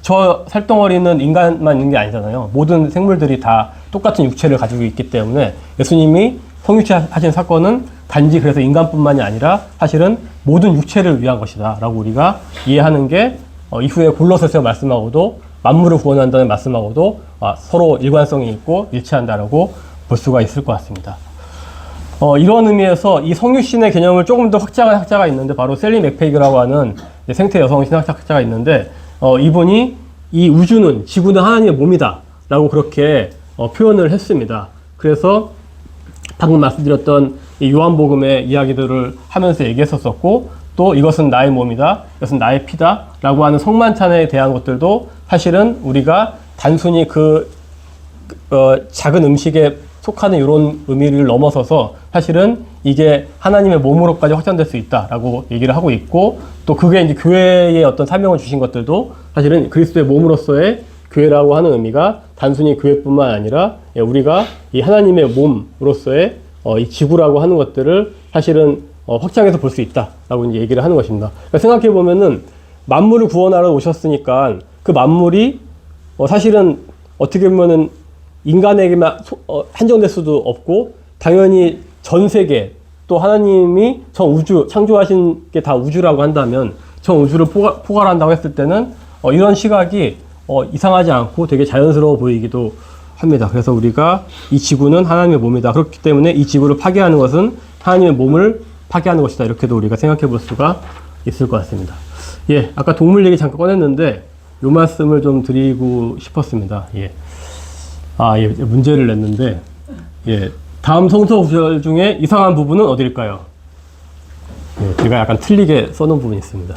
저 살덩어리는 인간만 있는 게 아니잖아요. 모든 생물들이 다 똑같은 육체를 가지고 있기 때문에 예수님이 성육체 하신 사건은 단지 그래서 인간뿐만이 아니라 사실은 모든 육체를 위한 것이다 라고 우리가 이해하는 게 이후에 골로새서 말씀하고도 만물을 구원한다는 말씀하고도 서로 일관성이 있고 일치한다라고 볼 수가 있을 것 같습니다. 이런 의미에서 이 성육신의 개념을 조금 더 확장한 학자가 있는데 바로 셀리 맥페이그라고 하는 생태 여성 신학자가 있는데 이분이 이 우주는 지구는 하나님의 몸이다 라고 그렇게 표현을 했습니다. 그래서 방금 말씀드렸던 이 요한복음의 이야기들을 하면서 얘기했었고 또 이것은 나의 몸이다, 이것은 나의 피다 라고 하는 성만찬에 대한 것들도 사실은 우리가 단순히 작은 음식에 속하는 이런 의미를 넘어서서 사실은 이게 하나님의 몸으로까지 확장될 수 있다라고 얘기를 하고 있고 또 그게 이제 교회의 어떤 사명을 주신 것들도 사실은 그리스도의 몸으로서의 교회라고 하는 의미가 단순히 교회뿐만 아니라 우리가 이 하나님의 몸으로서의 이 지구라고 하는 것들을 사실은 확장해서 볼 수 있다라고 이제 얘기를 하는 것입니다. 그러니까 생각해 보면은 만물을 구원하러 오셨으니까 그 만물이 사실은 어떻게 보면은 인간에게만 한정될 수도 없고 당연히 전 세계 또 하나님이 전 우주 창조하신 게 다 우주라고 한다면 전 우주를 포괄한다고 했을 때는 이런 시각이 이상하지 않고 되게 자연스러워 보이기도 합니다. 그래서 우리가 이 지구는 하나님의 몸이다. 그렇기 때문에 이 지구를 파괴하는 것은 하나님의 몸을 파괴하는 것이다. 이렇게도 우리가 생각해 볼 수가 있을 것 같습니다. 아까 동물 얘기 잠깐 꺼냈는데 이 말씀을 좀 드리고 싶었습니다. 문제를 냈는데 다음 성서 구절 중에 이상한 부분은 어디일까요? 제가 약간 틀리게 써놓은 부분이 있습니다.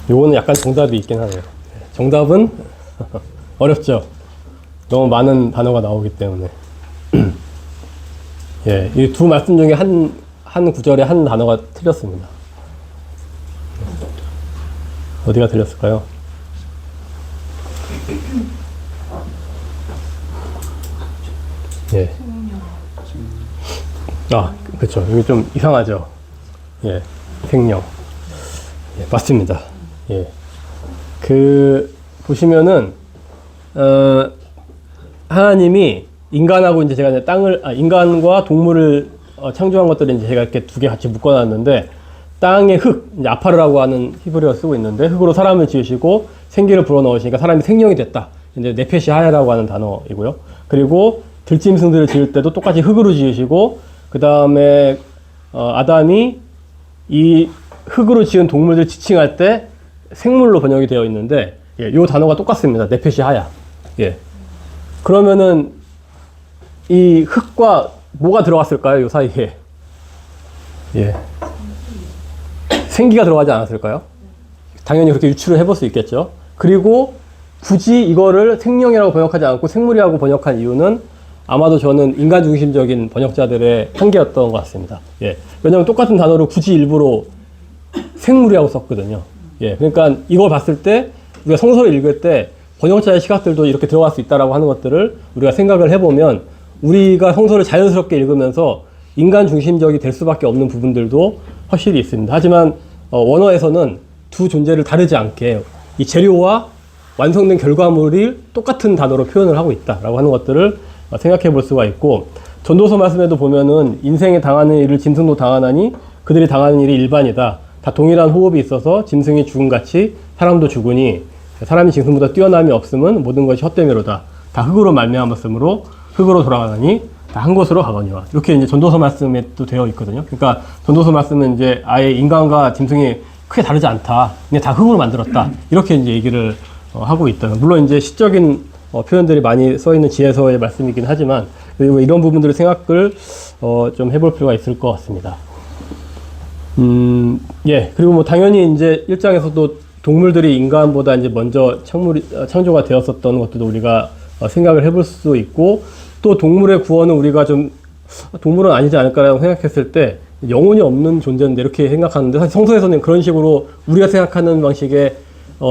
요거는 약간 정답이 있긴 하네요. 정답은 어렵죠. 너무 많은 단어가 나오기 때문에. 예, 이 두 말씀 중에 한 구절에 한 단어가 틀렸습니다. 어디가 틀렸을까요? 예. 아, 그렇죠. 이게 좀 이상하죠. 예, 생명. 예, 맞습니다. 예. 보시면은, 하나님이 인간하고 이제 제가 이제 인간과 동물을 창조한 것들을 이제 제가 이렇게 두 개 같이 묶어놨는데, 땅의 흙, 이제 아파르라고 하는 히브리어 쓰고 있는데, 흙으로 사람을 지으시고 생기를 불어넣으시니까 사람이 생명이 됐다. 이제 네페시 하야라고 하는 단어이고요. 그리고 들짐승들을 지을 때도 똑같이 흙으로 지으시고, 그 다음에 아담이 이 흙으로 지은 동물들 지칭할 때 생물로 번역이 되어 있는데, 예, 이 단어가 똑같습니다. 네페시 하야. 예. 그러면은 이 흙과 뭐가 들어갔을까요? 이 사이에. 예. 생기가 들어가지 않았을까요? 당연히 그렇게 유추를 해볼 수 있겠죠. 그리고 굳이 이거를 생명이라고 번역하지 않고 생물이라고 번역한 이유는 아마도 저는 인간 중심적인 번역자들의 한계였던 것 같습니다. 예. 왜냐하면 똑같은 단어를 굳이 일부러 생물이라고 썼거든요. 예. 그러니까 이걸 봤을 때 우리가 성서를 읽을 때 번역자의 시각들도 이렇게 들어갈 수 있다라고 하는 것들을 우리가 생각을 해보면 우리가 성서를 자연스럽게 읽으면서 인간 중심적이 될 수밖에 없는 부분들도 확실히 있습니다. 하지만 원어에서는 두 존재를 다르지 않게 이 재료와 완성된 결과물이 똑같은 단어로 표현을 하고 있다라고 하는 것들을 생각해 볼 수가 있고, 전도서 말씀에도 보면은 인생에 당하는 일을 짐승도 당하나니 그들이 당하는 일이 일반이다. 다 동일한 호흡이 있어서 짐승이 죽음같이 사람도 죽으니 사람이 짐승보다 뛰어남이 없음은 모든 것이 헛되미로다. 다 흙으로 말미암았으므로 흙으로 돌아가니 다 한 곳으로 가거니와. 이렇게 이제 전도서 말씀에 또 되어 있거든요. 그러니까 전도서 말씀은 이제 아예 인간과 짐승이 크게 다르지 않다. 그냥 다 흙으로 만들었다. 이렇게 이제 얘기를 하고 있다. 물론 이제 시적인 표현들이 많이 써 있는 지혜서의 말씀이긴 하지만 그리고 이런 부분들을 생각을 좀 해볼 필요가 있을 것 같습니다. 예. 그리고 뭐 당연히 이제 1장에서도 동물들이 인간보다 이제 먼저 창조가 되었었던 것도 우리가 생각을 해볼 수 있고, 또 동물의 구원은 우리가 좀 동물은 아니지 않을까라고 생각했을 때 영혼이 없는 존재인데 이렇게 생각하는데, 사실 성서에서는 그런 식으로 우리가 생각하는 방식의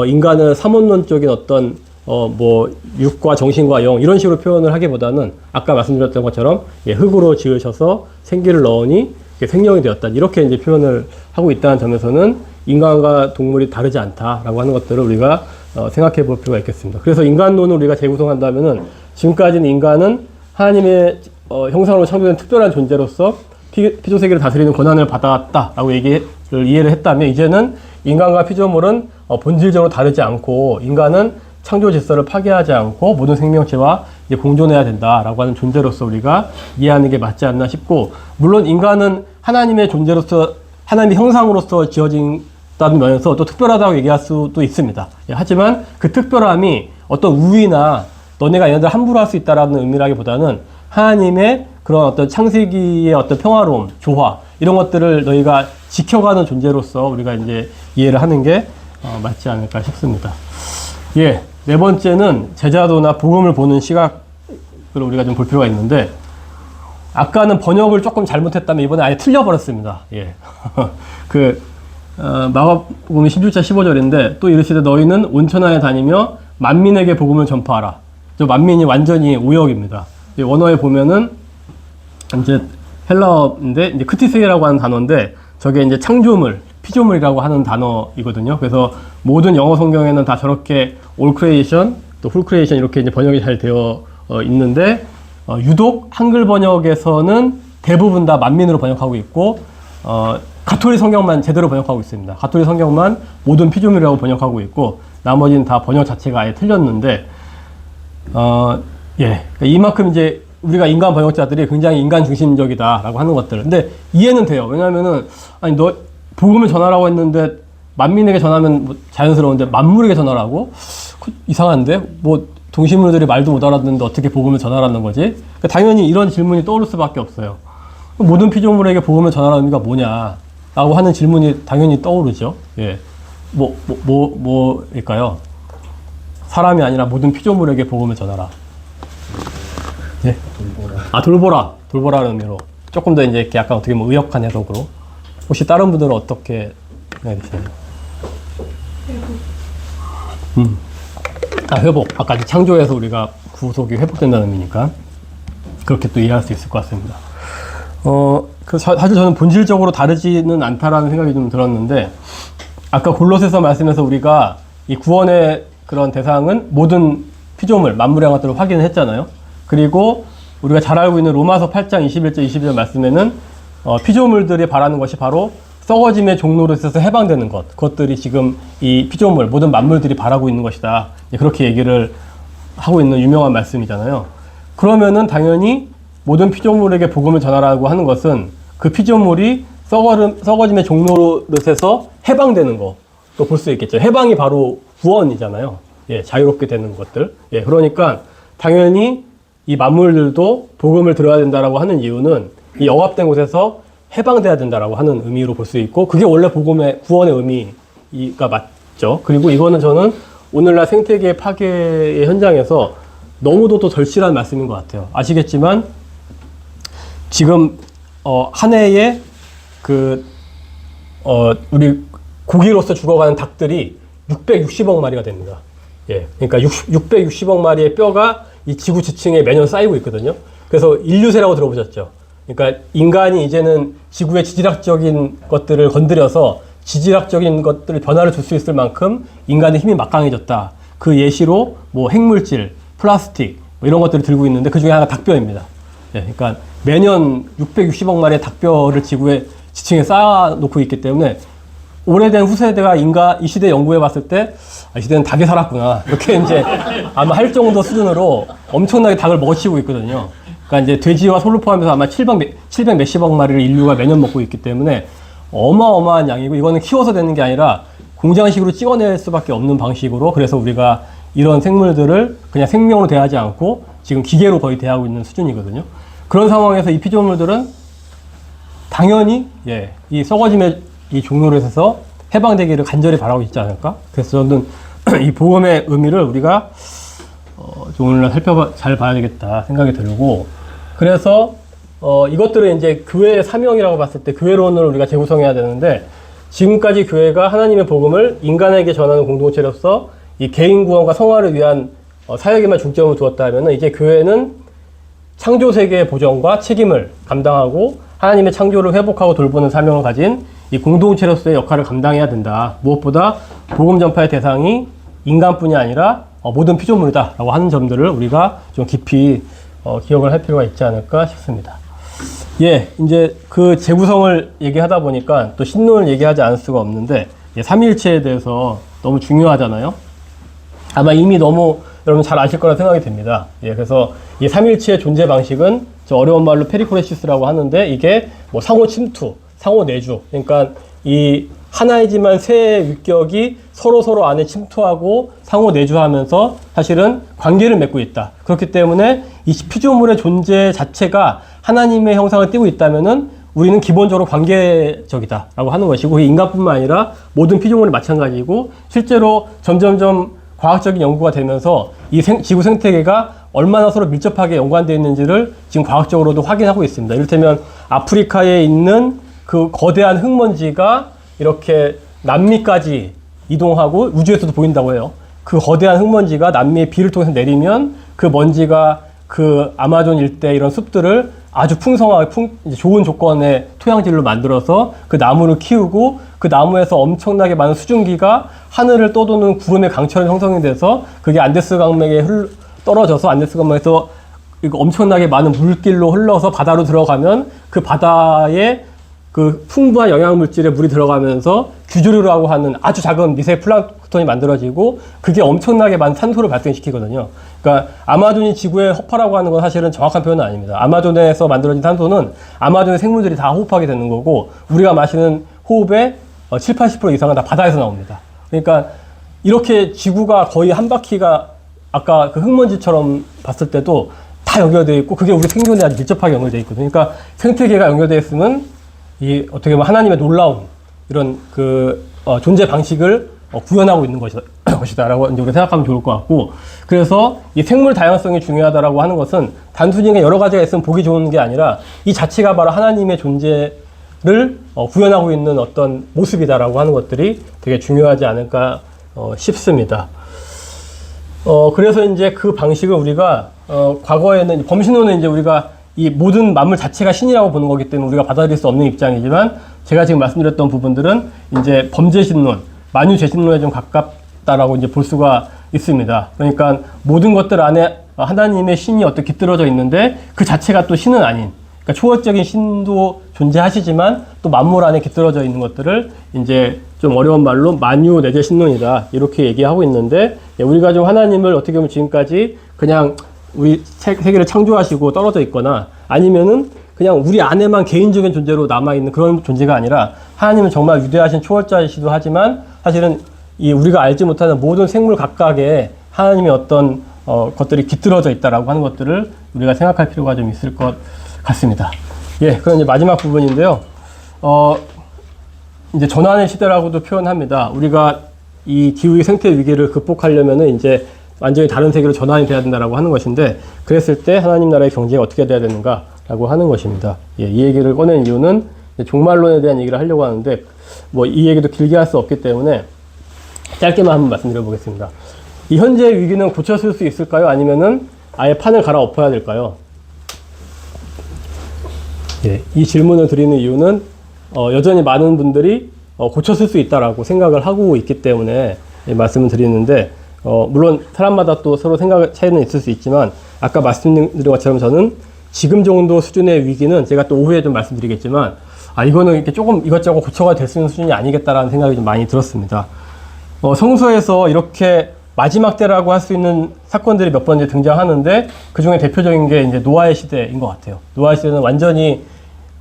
인간을 삼원론적인 어떤 뭐 육과 정신과 영 이런 식으로 표현을 하기보다는 아까 말씀드렸던 것처럼 예, 흙으로 지으셔서 생기를 넣으니 생명이 되었다, 이렇게 이제 표현을 하고 있다는 점에서는 인간과 동물이 다르지 않다라고 하는 것들을 우리가 생각해 볼 필요가 있겠습니다. 그래서 인간론을 우리가 재구성한다면은 지금까지는 인간은 하나님의 형상으로 창조된 특별한 존재로서 피조세계를 다스리는 권한을 받았다라고 이해를 했다면, 이제는 인간과 피조물은 본질적으로 다르지 않고 인간은 창조 질서를 파괴하지 않고 모든 생명체와 이제 공존해야 된다라고 하는 존재로서 우리가 이해하는 게 맞지 않나 싶고, 물론 인간은 하나님의 존재로서 하나님의 형상으로서 지어진다는 면에서 또 특별하다고 얘기할 수도 있습니다. 예, 하지만 그 특별함이 어떤 우위나 너네가 얘네들 함부로 할 수 있다라는 의미라기보다는 하나님의 그런 어떤 창세기의 어떤 평화로움, 조화 이런 것들을 너희가 지켜가는 존재로서 우리가 이제 이해를 하는 게 맞지 않을까 싶습니다. 예, 네 번째는 제자도나 복음을 보는 시각을 우리가 좀 볼 필요가 있는데, 아까는 번역을 조금 잘못했다면 이번에 아예 틀려버렸습니다. 예. 마가복음 11장 15절인데 또 이르시되 너희는 온천하에 다니며 만민에게 복음을 전파하라. 저 만민이 완전히 우역입니다. 원어에 보면은 이제 헬라어인데 이제 크티세이라고 하는 단어인데 저게 이제 창조물, 피조물이라고 하는 단어이거든요. 그래서 모든 영어 성경에는 다 저렇게 all creation, 또 full creation 이렇게 이제 번역이 잘 되어 있는데 유독 한글 번역에서는 대부분 다 만민으로 번역하고 있고 가톨릭 성경만 제대로 번역하고 있습니다. 가톨릭 성경만 모든 피조물이라고 번역하고 있고 나머지는 다 번역 자체가 아예 틀렸는데 예, 이만큼 이제 우리가 인간 번역자들이 굉장히 인간 중심적이다라고 하는 것들. 근데 이해는 돼요. 왜냐하면은 아니 너 복음을 전하라고 했는데 만민에게 전하면 뭐 자연스러운데 만물에게 전하라고? 이상한데? 뭐 동식물들이 말도 못 알아듣는데 어떻게 복음을 전하라는 거지? 그러니까 당연히 이런 질문이 떠오를 수밖에 없어요. 모든 피조물에게 복음을 전하라는 의미가 뭐냐? 라고 하는 질문이 당연히 떠오르죠. 예. 뭐일까요? 사람이 아니라 모든 피조물에게 복음을 전하라. 예? 돌보라. 돌보라는 의미로. 조금 더 이제 이렇게 약간 어떻게 보면 의역한 해석으로. 혹시 다른 분들은 어떻게 생각하시나요? 회복. 아까 이제 창조해서 우리가 구속이 회복된다는 의미니까 그렇게 또 이해할 수 있을 것 같습니다. 사실 저는 본질적으로 다르지는 않다라는 생각이 좀 들었는데, 아까 골로새서 말씀에서 우리가 이 구원의 그런 대상은 모든 피조물, 만물의 것들을 확인을 했잖아요. 그리고 우리가 잘 알고 있는 로마서 8장 21절, 22절 말씀에는 피조물들이 바라는 것이 바로 썩어짐의 종로로 있어서 해방되는 것, 그것들이 지금 이 피조물, 모든 만물들이 바라고 있는 것이다. 그렇게 얘기를 하고 있는 유명한 말씀이잖아요. 그러면은 당연히 모든 피조물에게 복음을 전하라고 하는 것은 그 피조물이 썩어짐의 종로릇에서 해방되는 거, 또 볼 수 있겠죠. 해방이 바로 구원이잖아요. 예, 자유롭게 되는 것들. 예, 그러니까 당연히 이 만물들도 복음을 들어야 된다라고 하는 이유는 이 억압된 곳에서 해방돼야 된다라고 하는 의미로 볼 수 있고, 그게 원래 복음의 구원의 의미가 맞죠. 그리고 이거는 저는 오늘날 생태계 파괴의 현장에서 너무도 또 절실한 말씀인 것 같아요. 아시겠지만 지금 한 해에 우리 고기로서 죽어가는 닭들이 660억 마리가 됩니다. 예, 그러니까 660억 마리의 뼈가 이 지구 지층에 매년 쌓이고 있거든요. 그래서 인류세라고 들어보셨죠? 그러니까 인간이 이제는 지구의 지질학적인 것들을 건드려서 지질학적인 것들을 변화를 줄 수 있을 만큼 인간의 힘이 막강해졌다. 그 예시로 뭐 핵물질, 플라스틱 뭐 이런 것들을 들고 있는데 그 중에 하나가 닭뼈입니다. 예, 그러니까 매년 660억 마리의 닭뼈를 지구의 지층에 쌓아놓고 있기 때문에 오래된 후세대가 이 시대 연구해 봤을 때, 이 시대는 닭이 살았구나. 이렇게 이제 아마 할 정도 수준으로 엄청나게 닭을 먹어치우고 있거든요. 그러니까 이제 돼지와 소를 포함해서 아마 700 몇십억 마리를 인류가 매년 먹고 있기 때문에 어마어마한 양이고, 이거는 키워서 되는 게 아니라 공장식으로 찍어낼 수밖에 없는 방식으로, 그래서 우리가 이런 생물들을 그냥 생명으로 대하지 않고 지금 기계로 거의 대하고 있는 수준이거든요. 그런 상황에서 이 피조물들은 당연히 이 썩어짐의 이 종로릇에서 해방되기를 간절히 바라고 있지 않을까? 그래서 저는 이 복음의 의미를 우리가 좀 오늘날 잘 봐야 되겠다 생각이 들고, 그래서 이것들을 이제 교회의 사명이라고 봤을 때 교회론을 우리가 재구성해야 되는데, 지금까지 교회가 하나님의 복음을 인간에게 전하는 공동체로서 이 개인 구원과 성화를 위한 사역에만 중점을 두었다 하면, 이제 교회는 창조 세계의 보전과 책임을 감당하고 하나님의 창조를 회복하고 돌보는 사명을 가진 이 공동체로서의 역할을 감당해야 된다. 무엇보다 복음 전파의 대상이 인간뿐이 아니라 모든 피조물이다라고 하는 점들을 우리가 좀 깊이 기억을 할 필요가 있지 않을까 싶습니다. 예, 이제 그 재구성을 얘기하다 보니까 또 신론을 얘기하지 않을 수가 없는데, 삼위일체에 대해서 너무 중요하잖아요. 아마 이미 너무 여러분 잘 아실 거라 생각이 됩니다. 예, 그래서 이 삼위일체의 존재 방식은 저 어려운 말로 페리코레시스라고 하는데, 이게 뭐 상호 침투, 상호 내주, 그러니까 이 하나이지만 세 위격이 서로 안에 침투하고 상호 내주하면서 사실은 관계를 맺고 있다. 그렇기 때문에 이 피조물의 존재 자체가 하나님의 형상을 띠고 있다면은 우리는 기본적으로 관계적이다라고 하는 것이고, 인간뿐만 아니라 모든 피조물이 마찬가지고, 실제로 점점점 과학적인 연구가 되면서 이 지구 생태계가 얼마나 서로 밀접하게 연관되어 있는지를 지금 과학적으로도 확인하고 있습니다. 이를테면 아프리카에 있는 그 거대한 흙먼지가 이렇게 남미까지 이동하고 우주에서도 보인다고 해요. 그 거대한 흙먼지가 남미의 비를 통해서 내리면 그 먼지가 그 아마존 일대 이런 숲들을 아주 풍성하게 좋은 조건의 토양질로 만들어서 그 나무를 키우고, 그 나무에서 엄청나게 많은 수증기가 하늘을 떠도는 구름의 강처럼 형성이 돼서 그게 안데스 강맥에 떨어져서 안데스 강맥에서 엄청나게 많은 물길로 흘러서 바다로 들어가면 그 바다에 그 풍부한 영양물질에 물이 들어가면서 규조류라고 하는 아주 작은 미세 플랑크톤이 만들어지고, 그게 엄청나게 많은 산소를 발생시키거든요. 그러니까 아마존이 지구의 허파라고 하는 건 사실은 정확한 표현은 아닙니다. 아마존에서 만들어진 산소는 아마존의 생물들이 다 호흡하게 되는 거고, 우리가 마시는 호흡의 7, 80% 이상은 다 바다에서 나옵니다. 그러니까 이렇게 지구가 거의 한 바퀴가 아까 그 흙먼지처럼 봤을 때도 다 연결되어 있고, 그게 우리 생존에 아주 밀접하게 연결되어 있거든요. 그러니까 생태계가 연결되어 있으면 이 어떻게 보면 하나님의 놀라운 이런 그 존재 방식을 구현하고 있는 것이다라고 이제 우리가 생각하면 좋을 것 같고, 그래서 이 생물 다양성이 중요하다라고 하는 것은 단순히 그냥 여러 가지가 있으면 보기 좋은 게 아니라 이 자체가 바로 하나님의 존재를 구현하고 있는 어떤 모습이다라고 하는 것들이 되게 중요하지 않을까 싶습니다. 그래서 이제 그 방식을 우리가 과거에는 범신론은 이제 우리가 이 모든 만물 자체가 신이라고 보는 거기 때문에 우리가 받아들일 수 없는 입장이지만, 제가 지금 말씀드렸던 부분들은 이제 범죄신론, 만유죄신론에 좀 가깝다라고 이제 볼 수가 있습니다. 그러니까 모든 것들 안에 하나님의 신이 어떻게 깃들어져 있는데 그 자체가 또 신은 아닌, 그러니까 초월적인 신도 존재하시지만 또 만물 안에 깃들어져 있는 것들을 이제 좀 어려운 말로 만유 내재 신론이다 이렇게 얘기하고 있는데, 우리가 좀 하나님을 어떻게 보면 지금까지 그냥 우리 세계를 창조하시고 떨어져 있거나 아니면은 그냥 우리 안에만 개인적인 존재로 남아있는 그런 존재가 아니라, 하나님은 정말 위대하신 초월자이시도 하지만 사실은 이 우리가 알지 못하는 모든 생물 각각에 하나님의 어떤 것들이 깃들어져 있다라고 하는 것들을 우리가 생각할 필요가 좀 있을 것 같습니다. 예, 그럼 이제 마지막 부분인데요. 이제 전환의 시대라고도 표현합니다. 우리가 이 기후의 생태 위기를 극복하려면은 이제 완전히 다른 세계로 전환이 돼야 된다라고 하는 것인데, 그랬을 때 하나님 나라의 경제가 어떻게 돼야 되는가라고 하는 것입니다. 예, 이 얘기를 꺼낸 이유는 종말론에 대한 얘기를 하려고 하는데, 뭐 이 얘기도 길게 할 수 없기 때문에 짧게만 한번 말씀드려 보겠습니다. 이 현재의 위기는 고쳐쓸 수 있을까요? 아니면은 아예 판을 갈아엎어야 될까요? 예, 이 질문을 드리는 이유는 여전히 많은 분들이 고쳐쓸 수 있다라고 생각을 하고 있기 때문에 말씀을 드리는데, 물론 사람마다 또 서로 생각 차이는 있을 수 있지만, 아까 말씀드린 것처럼 저는 지금 정도 수준의 위기는 제가 또 오후에 좀 말씀드리겠지만, 이거는 이렇게 조금 이것저것 고쳐가 될 수 있는 수준이 아니겠다라는 생각이 좀 많이 들었습니다. 성서에서 이렇게 마지막 때라고 할 수 있는 사건들이 몇 번 이제 등장하는데, 그 중에 대표적인 게 이제 노아의 시대인 것 같아요. 노아의 시대는 완전히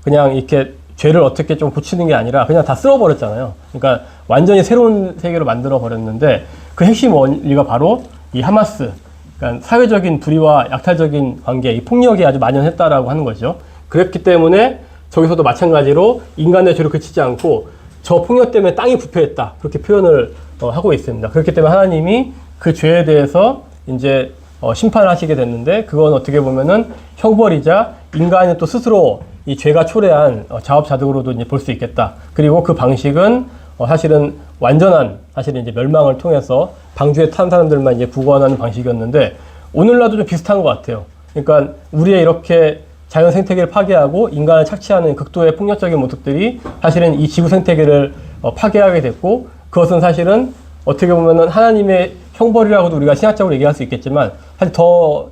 그냥 이렇게 죄를 어떻게 좀 고치는 게 아니라 그냥 다 쓸어버렸잖아요. 그러니까 완전히 새로운 세계로 만들어 버렸는데, 그 핵심 원리가 바로 이 하마스, 그러니까 사회적인 불의와 약탈적인 관계, 이 폭력이 아주 만연했다라고 하는 거죠. 그랬기 때문에 저기서도 마찬가지로 인간의 죄를 그치지 않고 저 폭력 때문에 땅이 부패했다, 그렇게 표현을 하고 있습니다. 그렇기 때문에 하나님이 그 죄에 대해서 이제 심판하시게 됐는데, 그건 어떻게 보면은 형벌이자 인간이 또 스스로 이 죄가 초래한 자업자득으로도 이제 볼 수 있겠다. 그리고 그 방식은 사실은 완전한 사실은 이제 멸망을 통해서 방주에 탄 사람들만 이제 구원하는 방식이었는데, 오늘날도 좀 비슷한 것 같아요. 그러니까 우리의 이렇게 자연 생태계를 파괴하고 인간을 착취하는 극도의 폭력적인 모습들이 사실은 이 지구 생태계를 파괴하게 됐고, 그것은 사실은 어떻게 보면은 하나님의 형벌이라고도 우리가 신학적으로 얘기할 수 있겠지만, 사실 더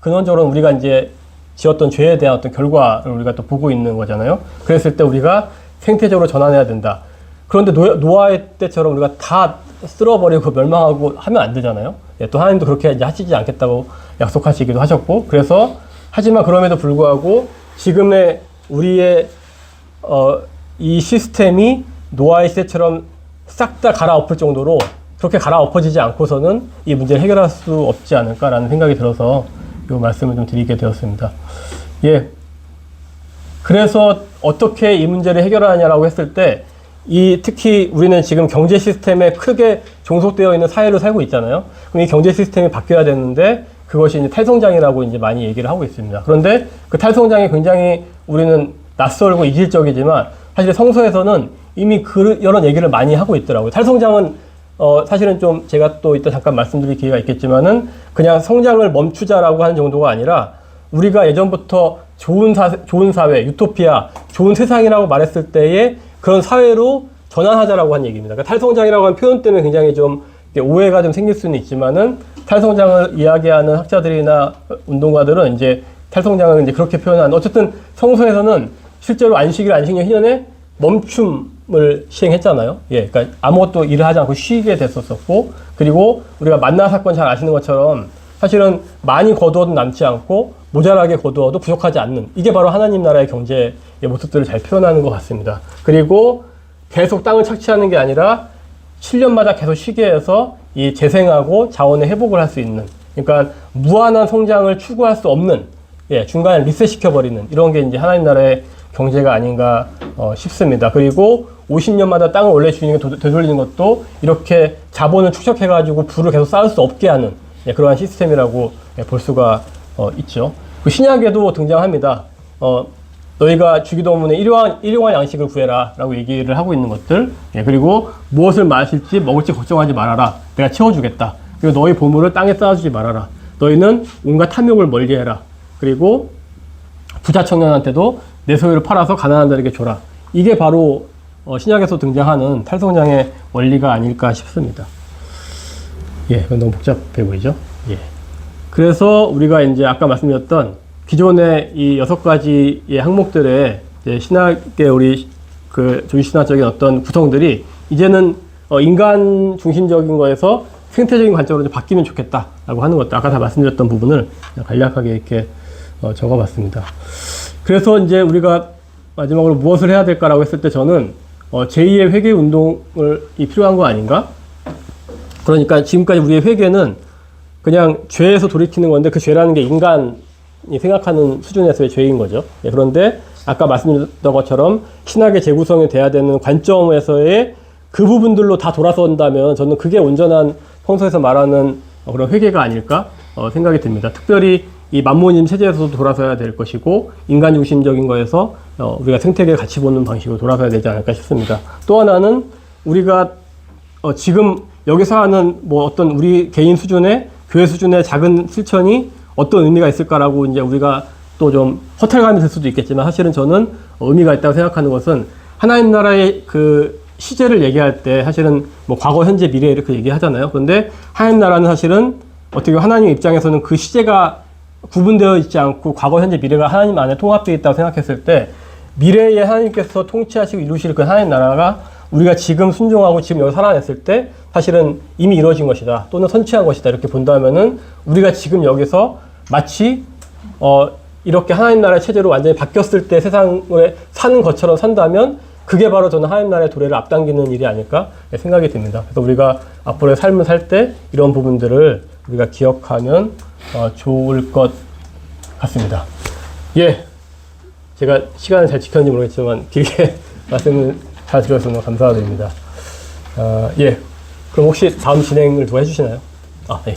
근원적으로는 우리가 이제 지었던 죄에 대한 어떤 결과를 우리가 또 보고 있는 거잖아요. 그랬을 때 우리가 생태적으로 전환해야 된다. 그런데 노아의 때처럼 우리가 다 쓸어버리고 멸망하고 하면 안 되잖아요. 예, 또 하나님도 그렇게 이제 하시지 않겠다고 약속하시기도 하셨고, 그래서 하지만 그럼에도 불구하고 지금의 우리의 이 시스템이 노아의 시대처럼 싹 다 갈아엎을 정도로 그렇게 갈아엎어지지 않고서는 이 문제를 해결할 수 없지 않을까라는 생각이 들어서 이 말씀을 좀 드리게 되었습니다. 예. 그래서 어떻게 이 문제를 해결하냐라고 했을 때, 특히 우리는 지금 경제 시스템에 크게 종속되어 있는 사회로 살고 있잖아요. 그럼 이 경제 시스템이 바뀌어야 되는데, 그것이 이제 탈성장이라고 이제 많이 얘기를 하고 있습니다. 그런데 그 탈성장이 굉장히 우리는 낯설고 이질적이지만, 사실 성서에서는 이미 이런 얘기를 많이 하고 있더라고요. 탈성장은 사실은 좀 제가 또 이따 잠깐 말씀드릴 기회가 있겠지만은, 그냥 성장을 멈추자라고 하는 정도가 아니라, 우리가 예전부터 좋은 사회, 유토피아, 좋은 세상이라고 말했을 때에 그런 사회로 전환하자라고 한 얘기입니다. 그러니까 탈성장이라고 하는 표현 때문에 굉장히 좀 오해가 좀 생길 수는 있지만은, 탈성장을 이야기하는 학자들이나 운동가들은 이제 탈성장을 이제 그렇게 표현하는, 어쨌든 성서에서는 실제로 안식년 희년에 멈춤을 시행했잖아요. 예, 그러니까 아무것도 일을 하지 않고 쉬게 됐었고, 그리고 우리가 만나 사건 잘 아시는 것처럼 사실은 많이 거두어도 남지 않고 모자라게 거두어도 부족하지 않는, 이게 바로 하나님 나라의 경제의 모습들을 잘 표현하는 것 같습니다. 그리고 계속 땅을 착취하는 게 아니라 7년마다 계속 쉬게 해서 이 재생하고 자원의 회복을 할 수 있는, 그러니까 무한한 성장을 추구할 수 없는, 예, 중간에 리셋시켜버리는 이런 게 이제 하나님 나라의 경제가 아닌가 싶습니다. 그리고 50년마다 땅을 원래 주인에게 되돌리는 것도 이렇게 자본을 축적해가지고 부를 계속 쌓을 수 없게 하는 그러한 시스템이라고 볼 수가 있죠. 그 신약에도 등장합니다. 너희가 주기도문에 일용할 양식을 구해라 라고 얘기를 하고 있는 것들, 그리고 무엇을 마실지 먹을지 걱정하지 말아라, 내가 채워주겠다. 그리고 너희 보물을 땅에 쌓아주지 말아라, 너희는 온갖 탐욕을 멀리해라, 그리고 부자 청년한테도 내 소유를 팔아서 가난한 자에게 줘라. 이게 바로 신약에서 등장하는 탈성장의 원리가 아닐까 싶습니다. 그건 너무 복잡해 보이죠? 그래서 우리가 이제 아까 말씀드렸던 기존의 이 6가지의 항목들의 신학의 우리 그 조직신학적인 어떤 구성들이 이제는 인간 중심적인 거에서 생태적인 관점으로 좀 바뀌면 좋겠다라고 하는 것도 아까 다 말씀드렸던 부분을 간략하게 이렇게 적어봤습니다. 그래서 이제 우리가 마지막으로 무엇을 해야 될까라고 했을 때 저는 제2의 회개 운동이 필요한 거 아닌가? 그러니까 지금까지 우리의 회개는 그냥 죄에서 돌이키는 건데 그 죄라는 게 인간이 생각하는 수준에서의 죄인 거죠. 그런데 아까 말씀드렸던 것처럼 신학의 재구성이 돼야 되는 관점에서의 그 부분들로 다 돌아선다면 저는 그게 온전한 성서에서 말하는 그런 회개가 아닐까 생각이 듭니다. 특별히 이 만모님 체제에서도 돌아서야 될 것이고 인간 중심적인 거에서 우리가 생태계를 같이 보는 방식으로 돌아서야 되지 않을까 싶습니다. 또 하나는 우리가 지금 여기서 하는 뭐 어떤 우리 개인 수준의 교회 수준의 작은 실천이 어떤 의미가 있을까라고 이제 우리가 또 좀 허탈감이 들 수도 있겠지만 사실은 저는 의미가 있다고 생각하는 것은 하나님 나라의 그 시제를 얘기할 때 사실은 뭐 과거, 현재, 미래 이렇게 얘기하잖아요. 그런데 하나님 나라는 사실은 어떻게 하나님 입장에서는 그 시제가 구분되어 있지 않고 과거, 현재, 미래가 하나님 안에 통합되어 있다고 생각했을 때 미래에 하나님께서 통치하시고 이루실 그 하나님 나라가 우리가 지금 순종하고 지금 여기 살아냈을 때 사실은 이미 이루어진 것이다 또는 선취한 것이다 이렇게 본다면은 우리가 지금 여기서 마치 이렇게 하나님 나라의 체제로 완전히 바뀌었을 때 세상에 사는 것처럼 산다면 그게 바로 저는 하나님 나라의 도래를 앞당기는 일이 아닐까 생각이 듭니다. 그래서 우리가 앞으로의 삶을 살 때 이런 부분들을 우리가 기억하면 좋을 것 같습니다. 제가 시간을 잘 지켰는지 모르겠지만 길게 말씀을 잘 드려서 너무 감사드립니다. 그럼 혹시 다음 진행을 누가 해주시나요? 네.